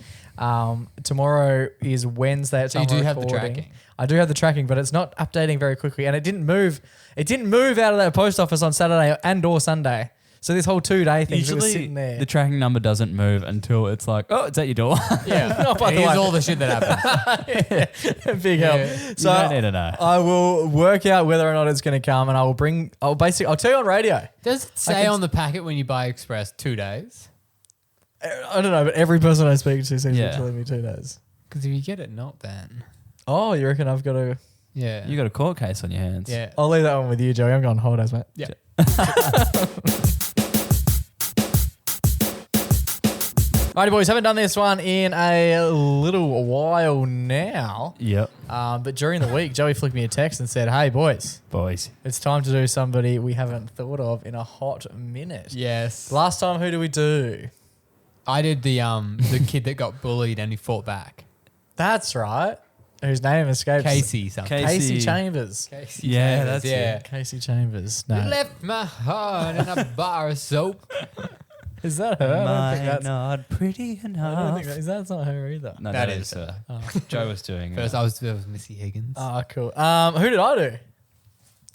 Speaker 2: tomorrow is Wednesday. At
Speaker 1: So you
Speaker 2: time
Speaker 1: do
Speaker 2: of
Speaker 1: have the
Speaker 2: recording.
Speaker 1: tracking.
Speaker 2: I do have the tracking, but it's not updating very quickly, and it didn't move. It didn't move out of that post office on Saturday and/or Sunday. So this whole 2-day thing was
Speaker 3: Usually
Speaker 2: sitting there.
Speaker 3: the tracking number doesn't move until it's like, oh, it's at your door.
Speaker 1: Yeah.
Speaker 2: Oh, by the
Speaker 1: Here's
Speaker 2: way.
Speaker 1: all the shit that happens.
Speaker 2: Big
Speaker 1: Yeah.
Speaker 2: help.
Speaker 3: So you don't need to know.
Speaker 2: I will work out whether or not it's going to come, and I'll tell you on radio.
Speaker 1: Does it say on the packet when you buy Express 2 days?
Speaker 2: I don't know, but every person I speak to seems to be
Speaker 3: Yeah.
Speaker 2: telling me 2 days.
Speaker 1: Because if you get it not, then
Speaker 2: Oh, you reckon I've got to?
Speaker 1: yeah,
Speaker 3: You got a court case on your hands.
Speaker 1: yeah.
Speaker 2: I'll leave that one with you, Joey. I'm going holidays, mate.
Speaker 1: Yeah.
Speaker 2: Righty, boys. Haven't done this one in a little while now.
Speaker 3: Yep.
Speaker 2: But during the week, Joey flicked me a text and said, "Hey, boys,
Speaker 3: Boys.
Speaker 2: it's time to do somebody we haven't thought of in a hot minute."
Speaker 1: Yes.
Speaker 2: Last time, who did we do?
Speaker 1: I did the kid that got bullied and he fought back.
Speaker 2: That's right. Whose name escapes?
Speaker 1: Casey something.
Speaker 2: Casey Chambers.
Speaker 1: Casey
Speaker 3: Yeah,
Speaker 1: Chambers,
Speaker 3: that's
Speaker 1: yeah.
Speaker 3: it.
Speaker 2: Casey Chambers.
Speaker 1: You
Speaker 2: No.
Speaker 1: left my heart in a bar of soap.
Speaker 2: Is that her? I
Speaker 3: Am
Speaker 2: don't think
Speaker 3: I
Speaker 2: that's.
Speaker 3: not pretty
Speaker 2: I don't
Speaker 3: enough?
Speaker 2: think that's not her either.
Speaker 3: No,
Speaker 1: That
Speaker 3: that
Speaker 1: is
Speaker 3: is Joe was doing
Speaker 1: First,
Speaker 3: it.
Speaker 1: I was Missy Higgins.
Speaker 2: Oh, cool. Who did I do?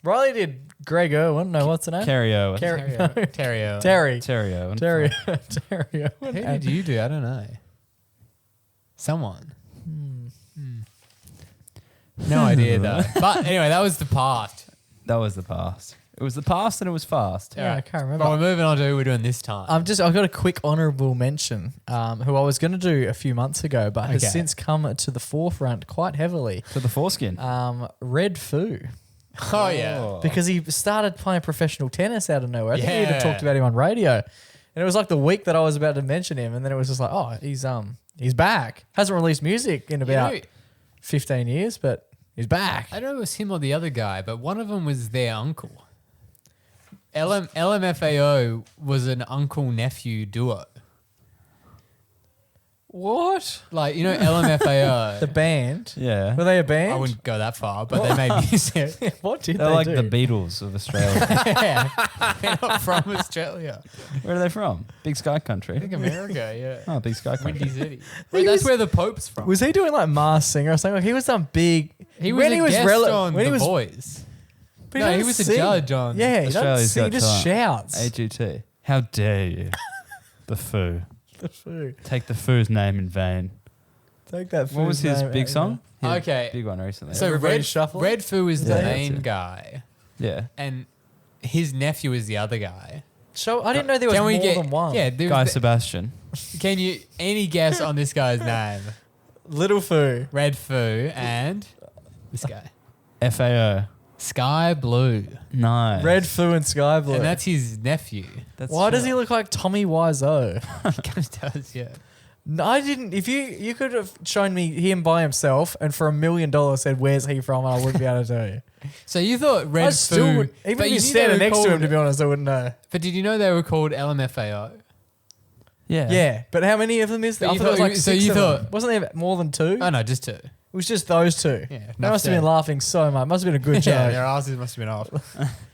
Speaker 2: Riley did Greg Irwin. No, what's the name?
Speaker 3: Carrie Owen.
Speaker 1: Terrio.
Speaker 2: Terry.
Speaker 3: Terry Owen.
Speaker 2: Terry. Terry
Speaker 1: Who
Speaker 2: Irwin.
Speaker 1: did you do? I don't know. Someone. No idea though. But anyway, that was the past.
Speaker 3: That was the past. It was the past and it was fast.
Speaker 2: Yeah, I can't remember.
Speaker 1: But we're moving on to who we're doing this time.
Speaker 2: I've got a quick honourable mention, who I was going to do a few months ago, but has
Speaker 1: Okay.
Speaker 2: since come to the forefront quite heavily.
Speaker 3: For the foreskin.
Speaker 2: Red Foo.
Speaker 1: Oh yeah.
Speaker 2: Because he started playing professional tennis out of nowhere. I think we even
Speaker 1: Yeah.
Speaker 2: talked about him on radio. And it was like the week that I was about to mention him, and then it was just like, oh, he's back. Hasn't released music in about 15 years, but he's back.
Speaker 1: I don't know if it was him or the other guy, but one of them was their uncle. LMFAO was an uncle-nephew duo.
Speaker 2: What?
Speaker 1: Like, you know LMFAO?
Speaker 2: The band?
Speaker 3: Yeah.
Speaker 2: Were they a band?
Speaker 1: I wouldn't go that far, but they made music.
Speaker 2: What did
Speaker 3: They're
Speaker 2: they
Speaker 3: like
Speaker 2: do?
Speaker 3: the Beatles of Australia.
Speaker 1: Yeah. They're not from Australia.
Speaker 3: Where are they from? Big Sky
Speaker 1: I
Speaker 3: Country.
Speaker 1: think America, yeah.
Speaker 3: Oh, Big Sky
Speaker 1: Windy
Speaker 3: Country.
Speaker 1: City. Wait, that's where the Pope's from.
Speaker 2: Was he doing like Masked Singer or something? Like he was some big.
Speaker 1: He was a guest on
Speaker 2: when
Speaker 1: The
Speaker 2: he was,
Speaker 1: Voice.
Speaker 2: but
Speaker 1: No,
Speaker 2: don't
Speaker 1: he was a
Speaker 2: sing.
Speaker 1: judge on
Speaker 2: Yeah, he doesn't
Speaker 3: Australia's
Speaker 2: sing. He
Speaker 3: Got
Speaker 2: just
Speaker 3: Talent.
Speaker 2: shouts.
Speaker 3: AGT. How dare you? The Foo.
Speaker 2: The Foo.
Speaker 3: Take the Foo's name in vain.
Speaker 2: Take that.
Speaker 3: What was
Speaker 2: Foo's
Speaker 3: his
Speaker 2: name
Speaker 3: big
Speaker 2: out,
Speaker 3: song? He had a
Speaker 1: Okay.
Speaker 3: Big one recently.
Speaker 1: So
Speaker 2: Everybody
Speaker 1: Red,
Speaker 2: Shuffle?
Speaker 1: Red Foo is the
Speaker 3: Yeah,
Speaker 1: main
Speaker 3: that's it.
Speaker 1: guy,
Speaker 3: yeah.
Speaker 1: and his nephew is the other guy.
Speaker 2: So I didn't know there was
Speaker 1: Can we
Speaker 2: more
Speaker 1: get
Speaker 2: than one.
Speaker 1: Yeah, there
Speaker 3: Guy
Speaker 1: was
Speaker 3: Sebastian.
Speaker 1: can you any guess on this guy's name?
Speaker 2: Little Foo.
Speaker 1: Red Foo and this guy.
Speaker 3: FAO.
Speaker 1: Sky Blue.
Speaker 3: Nice.
Speaker 2: Red Foo and Sky Blue.
Speaker 1: And that's his nephew.
Speaker 3: That's
Speaker 2: Why does he look like Tommy Wiseau?
Speaker 1: He kind of does, yeah.
Speaker 2: No, I didn't. If you could have shown me him by himself and for $1 million said where's he from, I wouldn't be able to tell you.
Speaker 1: So you thought Red
Speaker 2: I
Speaker 1: Foo,
Speaker 2: still would, even
Speaker 1: but
Speaker 2: if
Speaker 1: you
Speaker 2: he's
Speaker 1: knew they
Speaker 2: standing
Speaker 1: were
Speaker 2: next to him,
Speaker 1: called-
Speaker 2: to be honest, I wouldn't know.
Speaker 1: But did you know they were called LMFAO?
Speaker 3: Yeah.
Speaker 2: Yeah, but how many of them is there?
Speaker 1: But
Speaker 2: I
Speaker 1: you
Speaker 2: thought it was
Speaker 1: thought-
Speaker 2: like
Speaker 1: so
Speaker 2: six
Speaker 1: you
Speaker 2: of them.
Speaker 1: thought-
Speaker 2: Wasn't there more than two?
Speaker 1: Oh no, just two.
Speaker 2: It was just those two.
Speaker 1: Yeah,
Speaker 2: They
Speaker 1: enough
Speaker 2: must have been
Speaker 1: said.
Speaker 2: laughing so much. Must have been a good
Speaker 1: Yeah,
Speaker 2: joke.
Speaker 1: their asses must have been off.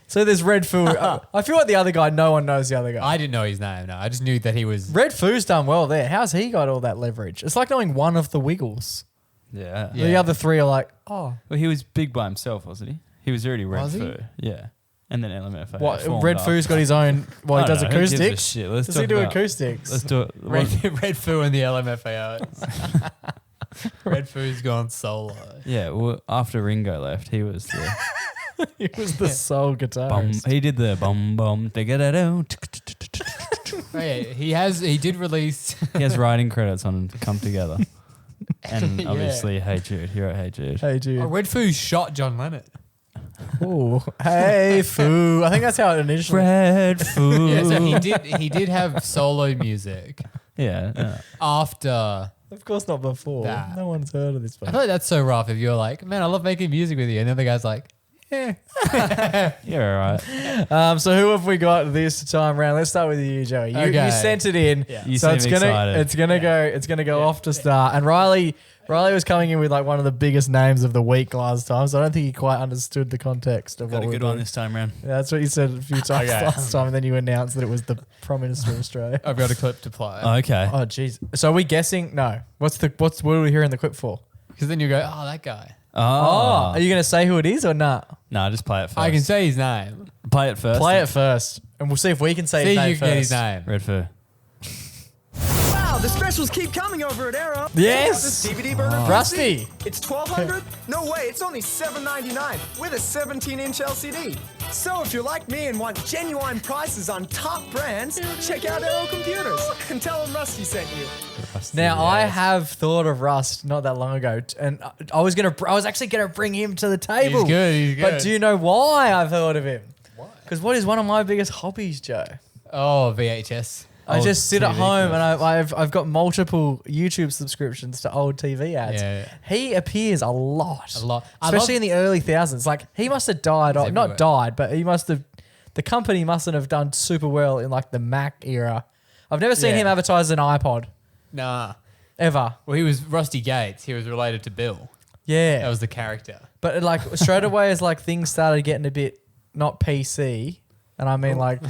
Speaker 2: So there's Red Foo. I feel like the other guy, no one knows the other guy.
Speaker 1: I didn't know his name. No, I just knew that he was.
Speaker 2: Red Foo's done well there. How's he got all that leverage? It's like knowing one of the Wiggles.
Speaker 3: Yeah.
Speaker 1: Yeah.
Speaker 2: The other three are like, oh,
Speaker 3: Well, he was big by himself, wasn't he? He was already Red
Speaker 1: Was he?
Speaker 3: Foo. Yeah. And then LMFAO.
Speaker 2: what?
Speaker 3: formed
Speaker 2: Red
Speaker 3: up.
Speaker 2: Foo's got his own. Well,
Speaker 3: I
Speaker 2: he
Speaker 3: don't
Speaker 2: does
Speaker 3: know, who gives a
Speaker 2: acoustics.
Speaker 3: shit? Let's
Speaker 2: Does he
Speaker 3: talk
Speaker 2: do
Speaker 3: about-
Speaker 2: acoustics?
Speaker 3: Let's do it.
Speaker 1: Red Foo and the LMFAO. Red Foo's gone solo.
Speaker 3: Yeah. Well, after Ringo left, he was the
Speaker 2: He was the soul
Speaker 3: bum.
Speaker 2: guitarist.
Speaker 3: He did the bum bum.
Speaker 1: Oh, yeah, he did release.
Speaker 3: He has writing credits on Come Together. And
Speaker 1: Yeah.
Speaker 3: obviously Hey Jude. Here at Hey Jude.
Speaker 2: Hey, dude.
Speaker 1: Oh, Red Foo shot John Lennon.
Speaker 2: Ooh. Hey, Foo. I think that's how it initially.
Speaker 3: Red Foo.
Speaker 1: Yeah, so he did have solo music
Speaker 3: Yeah.
Speaker 1: after.
Speaker 2: Of course, not before.
Speaker 1: That.
Speaker 2: No one's heard of this.
Speaker 1: I feel like that's so rough if you're like, man, I love making music with you, and the other guy's like,
Speaker 3: You're all right.
Speaker 2: So who have we got this time round? Let's start with you, Joey. You
Speaker 1: Okay.
Speaker 2: sent it in.
Speaker 1: Yeah.
Speaker 3: You
Speaker 2: So
Speaker 3: seem excited.
Speaker 2: it's gonna go off to start. And Riley was coming in with like one of the biggest names of the week last time, so I don't think he quite understood the context of
Speaker 3: Got
Speaker 2: what
Speaker 3: a
Speaker 2: we're
Speaker 3: good
Speaker 2: doing.
Speaker 3: one this time round.
Speaker 2: Yeah, that's what you said a few times
Speaker 1: Okay.
Speaker 2: last time, and then you announced that it was the Prime Minister of Australia.
Speaker 1: I've got a clip to play.
Speaker 3: Okay.
Speaker 2: Oh, jeez. So are we guessing? No. What are we hearing the clip for?
Speaker 1: Because then you go, oh, that guy.
Speaker 2: Oh,
Speaker 3: Oh.
Speaker 2: are you going to say who it is or not?
Speaker 3: No, just play it first.
Speaker 1: I can say his name.
Speaker 3: play it first.
Speaker 2: Play it first, and we'll see if we can say
Speaker 1: See
Speaker 2: his
Speaker 1: if
Speaker 2: name
Speaker 1: you can get his
Speaker 2: first.
Speaker 1: name.
Speaker 3: Red fur.
Speaker 4: Wow, the specials keep coming over at Arrow.
Speaker 2: Yes.
Speaker 4: This DVD burner. for
Speaker 2: Rusty.
Speaker 4: C. It's $1,200? No way, it's only $799 with a 17-inch LCD. So if you're like me and want genuine prices on top brands, check out Arrow Computers and tell them Rusty sent you.
Speaker 2: Now I have thought of Rust not that long ago, and I was actually gonna bring him to the table.
Speaker 1: He's good. He's good.
Speaker 2: But do you know why I've thought of him? Why? Because what is one of my biggest hobbies, Joe?
Speaker 1: Oh, VHS.
Speaker 2: I
Speaker 1: Old
Speaker 2: just sit at
Speaker 1: TV
Speaker 2: home and
Speaker 1: clips.
Speaker 2: I've got multiple YouTube subscriptions to old TV ads.
Speaker 1: Yeah.
Speaker 2: He appears a lot.
Speaker 1: A lot. I
Speaker 2: Especially
Speaker 1: love-
Speaker 2: in the early thousands. Like he must have died off,
Speaker 1: everywhere.
Speaker 2: not died, but he must have, the company mustn't have done super well in like the Mac era. I've never seen
Speaker 1: Yeah.
Speaker 2: him advertise an iPod
Speaker 1: Nah.
Speaker 2: ever.
Speaker 1: Well, he was Rusty Gates. He was related to Bill.
Speaker 2: Yeah.
Speaker 1: That was the character.
Speaker 2: But like straight away as like things started getting a bit not PC, and I mean like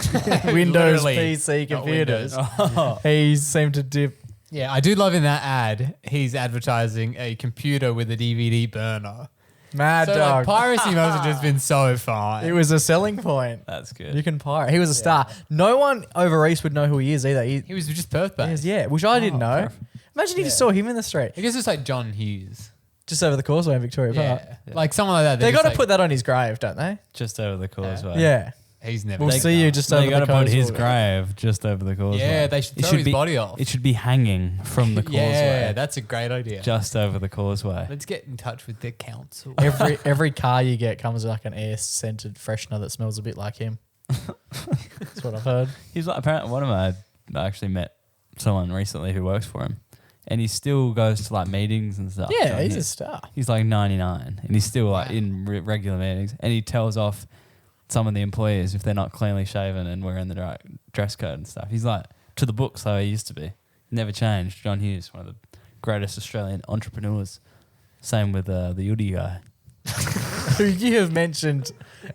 Speaker 2: Windows
Speaker 1: Literally,
Speaker 2: PC
Speaker 1: not
Speaker 2: computers,
Speaker 1: Windows.
Speaker 2: he seemed to dip.
Speaker 1: Yeah, I do love in that ad, he's advertising a computer with a DVD burner.
Speaker 2: Mad
Speaker 1: So
Speaker 2: dog.
Speaker 1: like, piracy must have just been so fun.
Speaker 2: It was a selling point.
Speaker 3: That's good.
Speaker 2: You can pirate. He was a star. No one over East would know who he is either.
Speaker 1: He was just Perth based.
Speaker 2: Yeah, which I didn't know.
Speaker 3: perfect.
Speaker 2: Imagine if you saw him in the street,
Speaker 1: I guess it's like John Hughes.
Speaker 2: just over the causeway in Victoria Park.
Speaker 1: Yeah. Like someone like that.
Speaker 2: They got
Speaker 1: got
Speaker 2: to put that on his grave, don't they?
Speaker 3: Just over the causeway.
Speaker 2: Yeah.
Speaker 1: He's never.
Speaker 2: We'll see you just over
Speaker 3: They got
Speaker 2: the
Speaker 3: to put his
Speaker 2: causeway.
Speaker 3: grave just over the causeway.
Speaker 1: Yeah, they should
Speaker 3: It
Speaker 1: throw his
Speaker 3: be,
Speaker 1: body off.
Speaker 3: It should be hanging from the causeway.
Speaker 1: Yeah, that's a great idea.
Speaker 3: just over the causeway.
Speaker 1: Let's get in touch with the council.
Speaker 2: Every car you get comes with like an air scented freshener that smells a bit like him. That's what I've heard.
Speaker 3: He's like, apparently one of my, I actually met someone recently who works for him, and he still goes to like meetings and stuff.
Speaker 2: Yeah,
Speaker 3: So
Speaker 2: he's a star.
Speaker 3: He's like 99, and he's still like in regular meetings, and he tells off some of the employees if they're not cleanly shaven and wearing the right dress code and stuff. He's like to the books how he used to be. Never changed. John Hughes, one of the greatest Australian entrepreneurs. Same with the Yudi guy.
Speaker 2: Who you have mentioned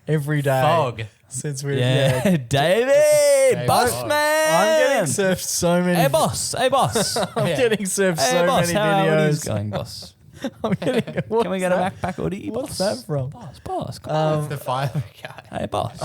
Speaker 2: every day.
Speaker 1: Fog.
Speaker 2: Since we
Speaker 3: Yeah, David, boss
Speaker 1: Fog.
Speaker 3: man.
Speaker 2: I'm getting served so many.
Speaker 3: Hey boss, hey boss.
Speaker 2: I'm
Speaker 1: Yeah.
Speaker 2: getting served
Speaker 3: Hey
Speaker 2: so
Speaker 3: boss,
Speaker 2: many
Speaker 3: how are
Speaker 2: videos.
Speaker 3: these going, boss?
Speaker 2: I'm getting.
Speaker 3: Can we get a MacPack hoodie,
Speaker 2: What's
Speaker 3: boss?
Speaker 2: that from?
Speaker 3: Boss, come on.
Speaker 1: That's the fire guy.
Speaker 3: Hey boss.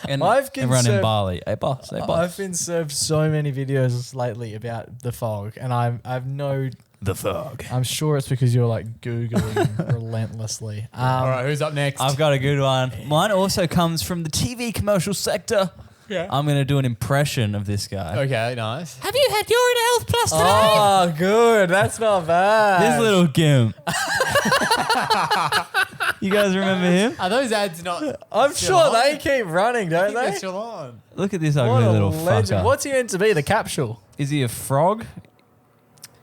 Speaker 3: And
Speaker 2: I've been
Speaker 3: everyone in
Speaker 2: served-
Speaker 3: Bali. Hey boss, hey boss.
Speaker 2: I've been served so many videos lately about the fog, and I've no.
Speaker 3: The fog.
Speaker 2: I'm sure it's because you're like googling relentlessly.
Speaker 1: All right, who's up next?
Speaker 3: I've got a good one. Mine also comes from the TV commercial sector.
Speaker 1: Yeah.
Speaker 3: I'm going to do an impression of this guy.
Speaker 1: Okay, nice.
Speaker 3: Have you had Urine Health Plus today?
Speaker 2: Oh, good. That's not bad.
Speaker 3: This little gimp. You guys remember him?
Speaker 1: Are those ads not?
Speaker 2: I'm
Speaker 1: still
Speaker 2: sure
Speaker 1: on?
Speaker 2: they keep running,
Speaker 1: I
Speaker 2: don't
Speaker 1: think they're
Speaker 2: they?
Speaker 1: still on.
Speaker 3: Look at this
Speaker 2: What
Speaker 3: ugly
Speaker 2: a
Speaker 3: little
Speaker 2: legend.
Speaker 3: fucker.
Speaker 2: What's he meant to be? The capsule.
Speaker 3: Is he a frog?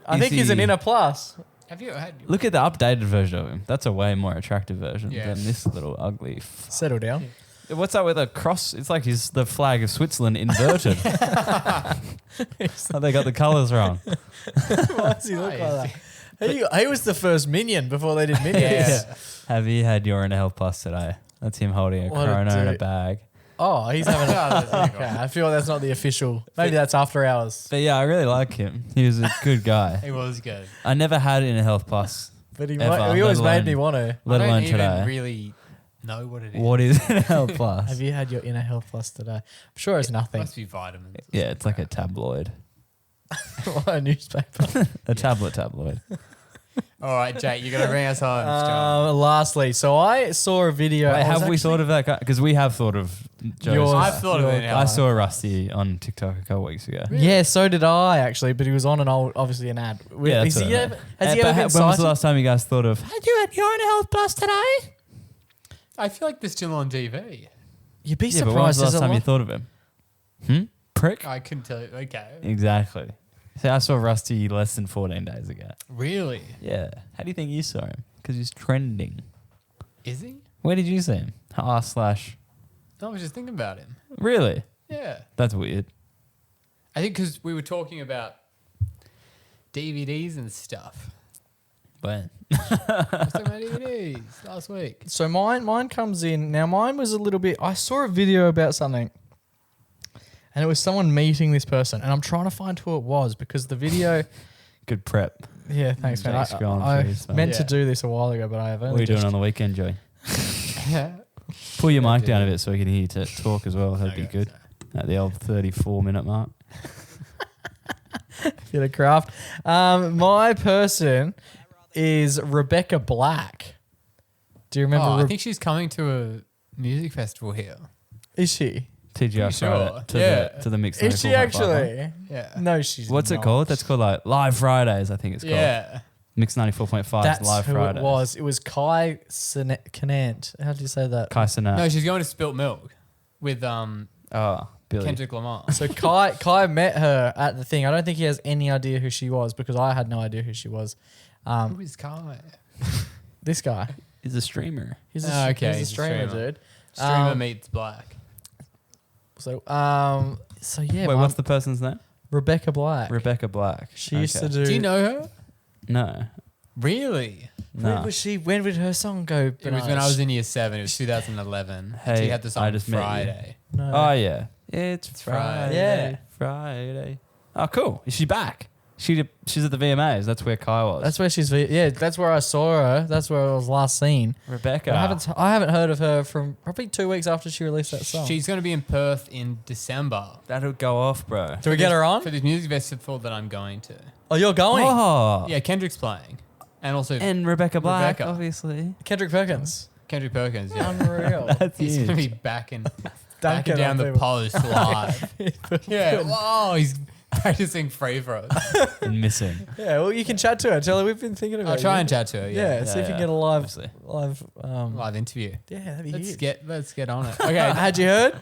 Speaker 2: I
Speaker 3: Is
Speaker 2: think he's an
Speaker 3: he-
Speaker 2: inner plus.
Speaker 1: Have you had?
Speaker 3: Look at the updated version of him. That's a way more attractive version
Speaker 1: Yeah.
Speaker 3: than this little ugly.
Speaker 2: Settle down.
Speaker 3: What's that with a cross? It's like he's the flag of Switzerland inverted. Oh, they got the colours wrong.
Speaker 2: Why does he look like that? He was the first minion before they did minions.
Speaker 1: Yeah.
Speaker 3: Have you had Urine Health Plus today? That's him holding a
Speaker 2: What a
Speaker 3: Corona in a
Speaker 2: dude.
Speaker 3: bag.
Speaker 2: Oh, he's having a.
Speaker 1: Oh, that's
Speaker 2: Okay, I feel that's not the official. Maybe that's after hours.
Speaker 3: But yeah, I really like him. He was a good guy.
Speaker 1: He was good.
Speaker 3: I never had Urine Health Plus.
Speaker 2: But he,
Speaker 3: Ever,
Speaker 2: he always
Speaker 3: let
Speaker 2: made me
Speaker 3: alone-
Speaker 2: want to.
Speaker 3: Let
Speaker 1: I
Speaker 3: alone
Speaker 1: don't even
Speaker 3: today.
Speaker 1: really know what it is.
Speaker 3: What is Urine Health Plus?
Speaker 2: Have you had your inner health plus today? I'm sure it's nothing.
Speaker 1: Must be vitamins.
Speaker 3: Yeah, it's like a tabloid.
Speaker 2: A newspaper.
Speaker 3: A tabloid.
Speaker 1: All right, Jake, you're gonna bring us home. John.
Speaker 2: Lastly, so I saw a video.
Speaker 3: Wait,
Speaker 2: I was
Speaker 3: have we
Speaker 2: actually-
Speaker 3: thought of that guy? Because we have thought of Joe's.
Speaker 2: Yours.
Speaker 1: I've thought of
Speaker 2: your
Speaker 1: it. now.
Speaker 3: I saw Rusty on TikTok a couple weeks ago.
Speaker 2: Yeah, so did I actually, but he was on an old, obviously an ad.
Speaker 3: Yeah,
Speaker 2: Has
Speaker 3: that's
Speaker 2: he
Speaker 3: what I
Speaker 2: ever,
Speaker 3: meant.
Speaker 2: has he
Speaker 3: But
Speaker 2: ever been
Speaker 3: when was the
Speaker 2: cited?
Speaker 3: last time you guys thought of, had you had Urine Health Plus today?
Speaker 1: I feel like they're still on TV.
Speaker 2: You'd be
Speaker 3: Yeah, but when was
Speaker 2: surprised.
Speaker 3: the last
Speaker 2: There's a
Speaker 3: time you
Speaker 2: lot.
Speaker 3: thought of him? Prick?
Speaker 1: I couldn't tell you. Okay.
Speaker 3: Exactly. See, I saw Rusty less than 14 days ago.
Speaker 1: Really?
Speaker 3: Yeah. How do you think you saw him? Because he's trending.
Speaker 1: Is he?
Speaker 3: Where did you see him? /.
Speaker 1: I was just thinking about him.
Speaker 3: Really?
Speaker 1: Yeah.
Speaker 3: That's weird.
Speaker 1: I think because we were talking about DVDs and stuff.
Speaker 3: But
Speaker 1: I was talking about DVDs last week.
Speaker 2: So mine comes in. Now mine was a little bit. I saw a video about something, and it was someone meeting this person, and I'm trying to find who it was because the video.
Speaker 3: good prep.
Speaker 2: Yeah, thanks, man.
Speaker 3: Jake's going
Speaker 2: I
Speaker 3: through his,
Speaker 2: meant to
Speaker 1: Yeah.
Speaker 2: do this a while ago, but I have only
Speaker 3: What are you doing
Speaker 2: just-
Speaker 3: on the weekend, Joey?
Speaker 1: Yeah.
Speaker 3: Pull your mic
Speaker 1: dude.
Speaker 3: down a bit so we can hear you talk as well. That'd be
Speaker 1: Okay,
Speaker 3: good.
Speaker 1: sorry.
Speaker 3: At the old 34-minute mark.
Speaker 2: bit of craft. My person is Rebecca Black. Do you remember?
Speaker 1: Oh, I think she's coming to a music festival here.
Speaker 2: Is she?
Speaker 3: TGI
Speaker 1: sure?
Speaker 3: Friday to the mix.
Speaker 2: Is she
Speaker 3: 94.5.
Speaker 2: actually?
Speaker 1: Yeah.
Speaker 2: No, she's
Speaker 3: What's it
Speaker 2: not.
Speaker 3: called? That's called like Live Fridays, I think it's called.
Speaker 1: Yeah.
Speaker 3: Mix 94.5
Speaker 2: That's
Speaker 3: Live
Speaker 2: who
Speaker 3: Fridays.
Speaker 2: it was. It was Kai Canant. How do you say that?
Speaker 3: Kai Cenat.
Speaker 1: No, she's going to Spilt Milk with
Speaker 3: Oh, Billy.
Speaker 1: Kendrick Lamar.
Speaker 2: So Kai met her at the thing. I don't think he has any idea who she was because I had no idea who she was.
Speaker 1: Who is Kai?
Speaker 2: This guy.
Speaker 3: He's a streamer.
Speaker 2: He's
Speaker 1: Oh, okay,
Speaker 2: he's a
Speaker 1: he's a
Speaker 2: streamer,
Speaker 1: streamer.
Speaker 2: dude.
Speaker 1: Streamer meets Black.
Speaker 2: So yeah,
Speaker 3: Wait, what's the person's name?
Speaker 2: Rebecca Black.
Speaker 3: Rebecca Black.
Speaker 2: She used to
Speaker 3: Okay.
Speaker 2: do.
Speaker 1: Do you know her?
Speaker 3: No.
Speaker 1: Really?
Speaker 2: When
Speaker 3: No.
Speaker 2: was she? When did her song go?
Speaker 1: It was when I was in year 7. It was 2011.
Speaker 3: Hey,
Speaker 1: she had the song
Speaker 3: I just met you.
Speaker 1: Friday.
Speaker 2: No.
Speaker 3: Oh, yeah. It's
Speaker 1: Friday.
Speaker 3: Friday.
Speaker 2: Yeah.
Speaker 3: Friday. Oh, cool. Is she back? She's at the VMAs. That's where Kai was.
Speaker 2: That's where she's. Yeah, that's where I saw her. That's where I was last seen.
Speaker 3: Rebecca.
Speaker 2: But I haven't heard of her from probably 2 weeks after she released that song.
Speaker 1: She's going to be in Perth in December.
Speaker 3: That'll go off, bro.
Speaker 2: Do we get her on?
Speaker 1: For this music festival that I'm going to.
Speaker 2: Oh, you're going.
Speaker 3: Oh.
Speaker 1: Yeah, Kendrick's playing. And also
Speaker 3: And Rebecca Black,
Speaker 1: Rebecca.
Speaker 3: obviously.
Speaker 2: Kendrick Perkins.
Speaker 1: Kendrick Perkins. Yeah.
Speaker 2: Unreal.
Speaker 3: That's
Speaker 1: He's
Speaker 3: huge.
Speaker 1: going to be backing
Speaker 2: Dunking
Speaker 1: down
Speaker 2: on
Speaker 1: the
Speaker 2: people.
Speaker 1: post live. Yeah. Whoa, he's practicing free throws.
Speaker 3: And missing.
Speaker 2: Yeah, well, you can chat to her. Tell her we've been thinking about
Speaker 1: I'll
Speaker 2: you.
Speaker 1: try and chat to her.
Speaker 2: Yeah,
Speaker 1: Yeah.
Speaker 2: see if you
Speaker 3: yeah,
Speaker 2: can get a live.
Speaker 3: obviously.
Speaker 1: Live interview.
Speaker 2: Yeah, that'd be huge.
Speaker 1: Let's get on it. Okay.
Speaker 2: Had you heard?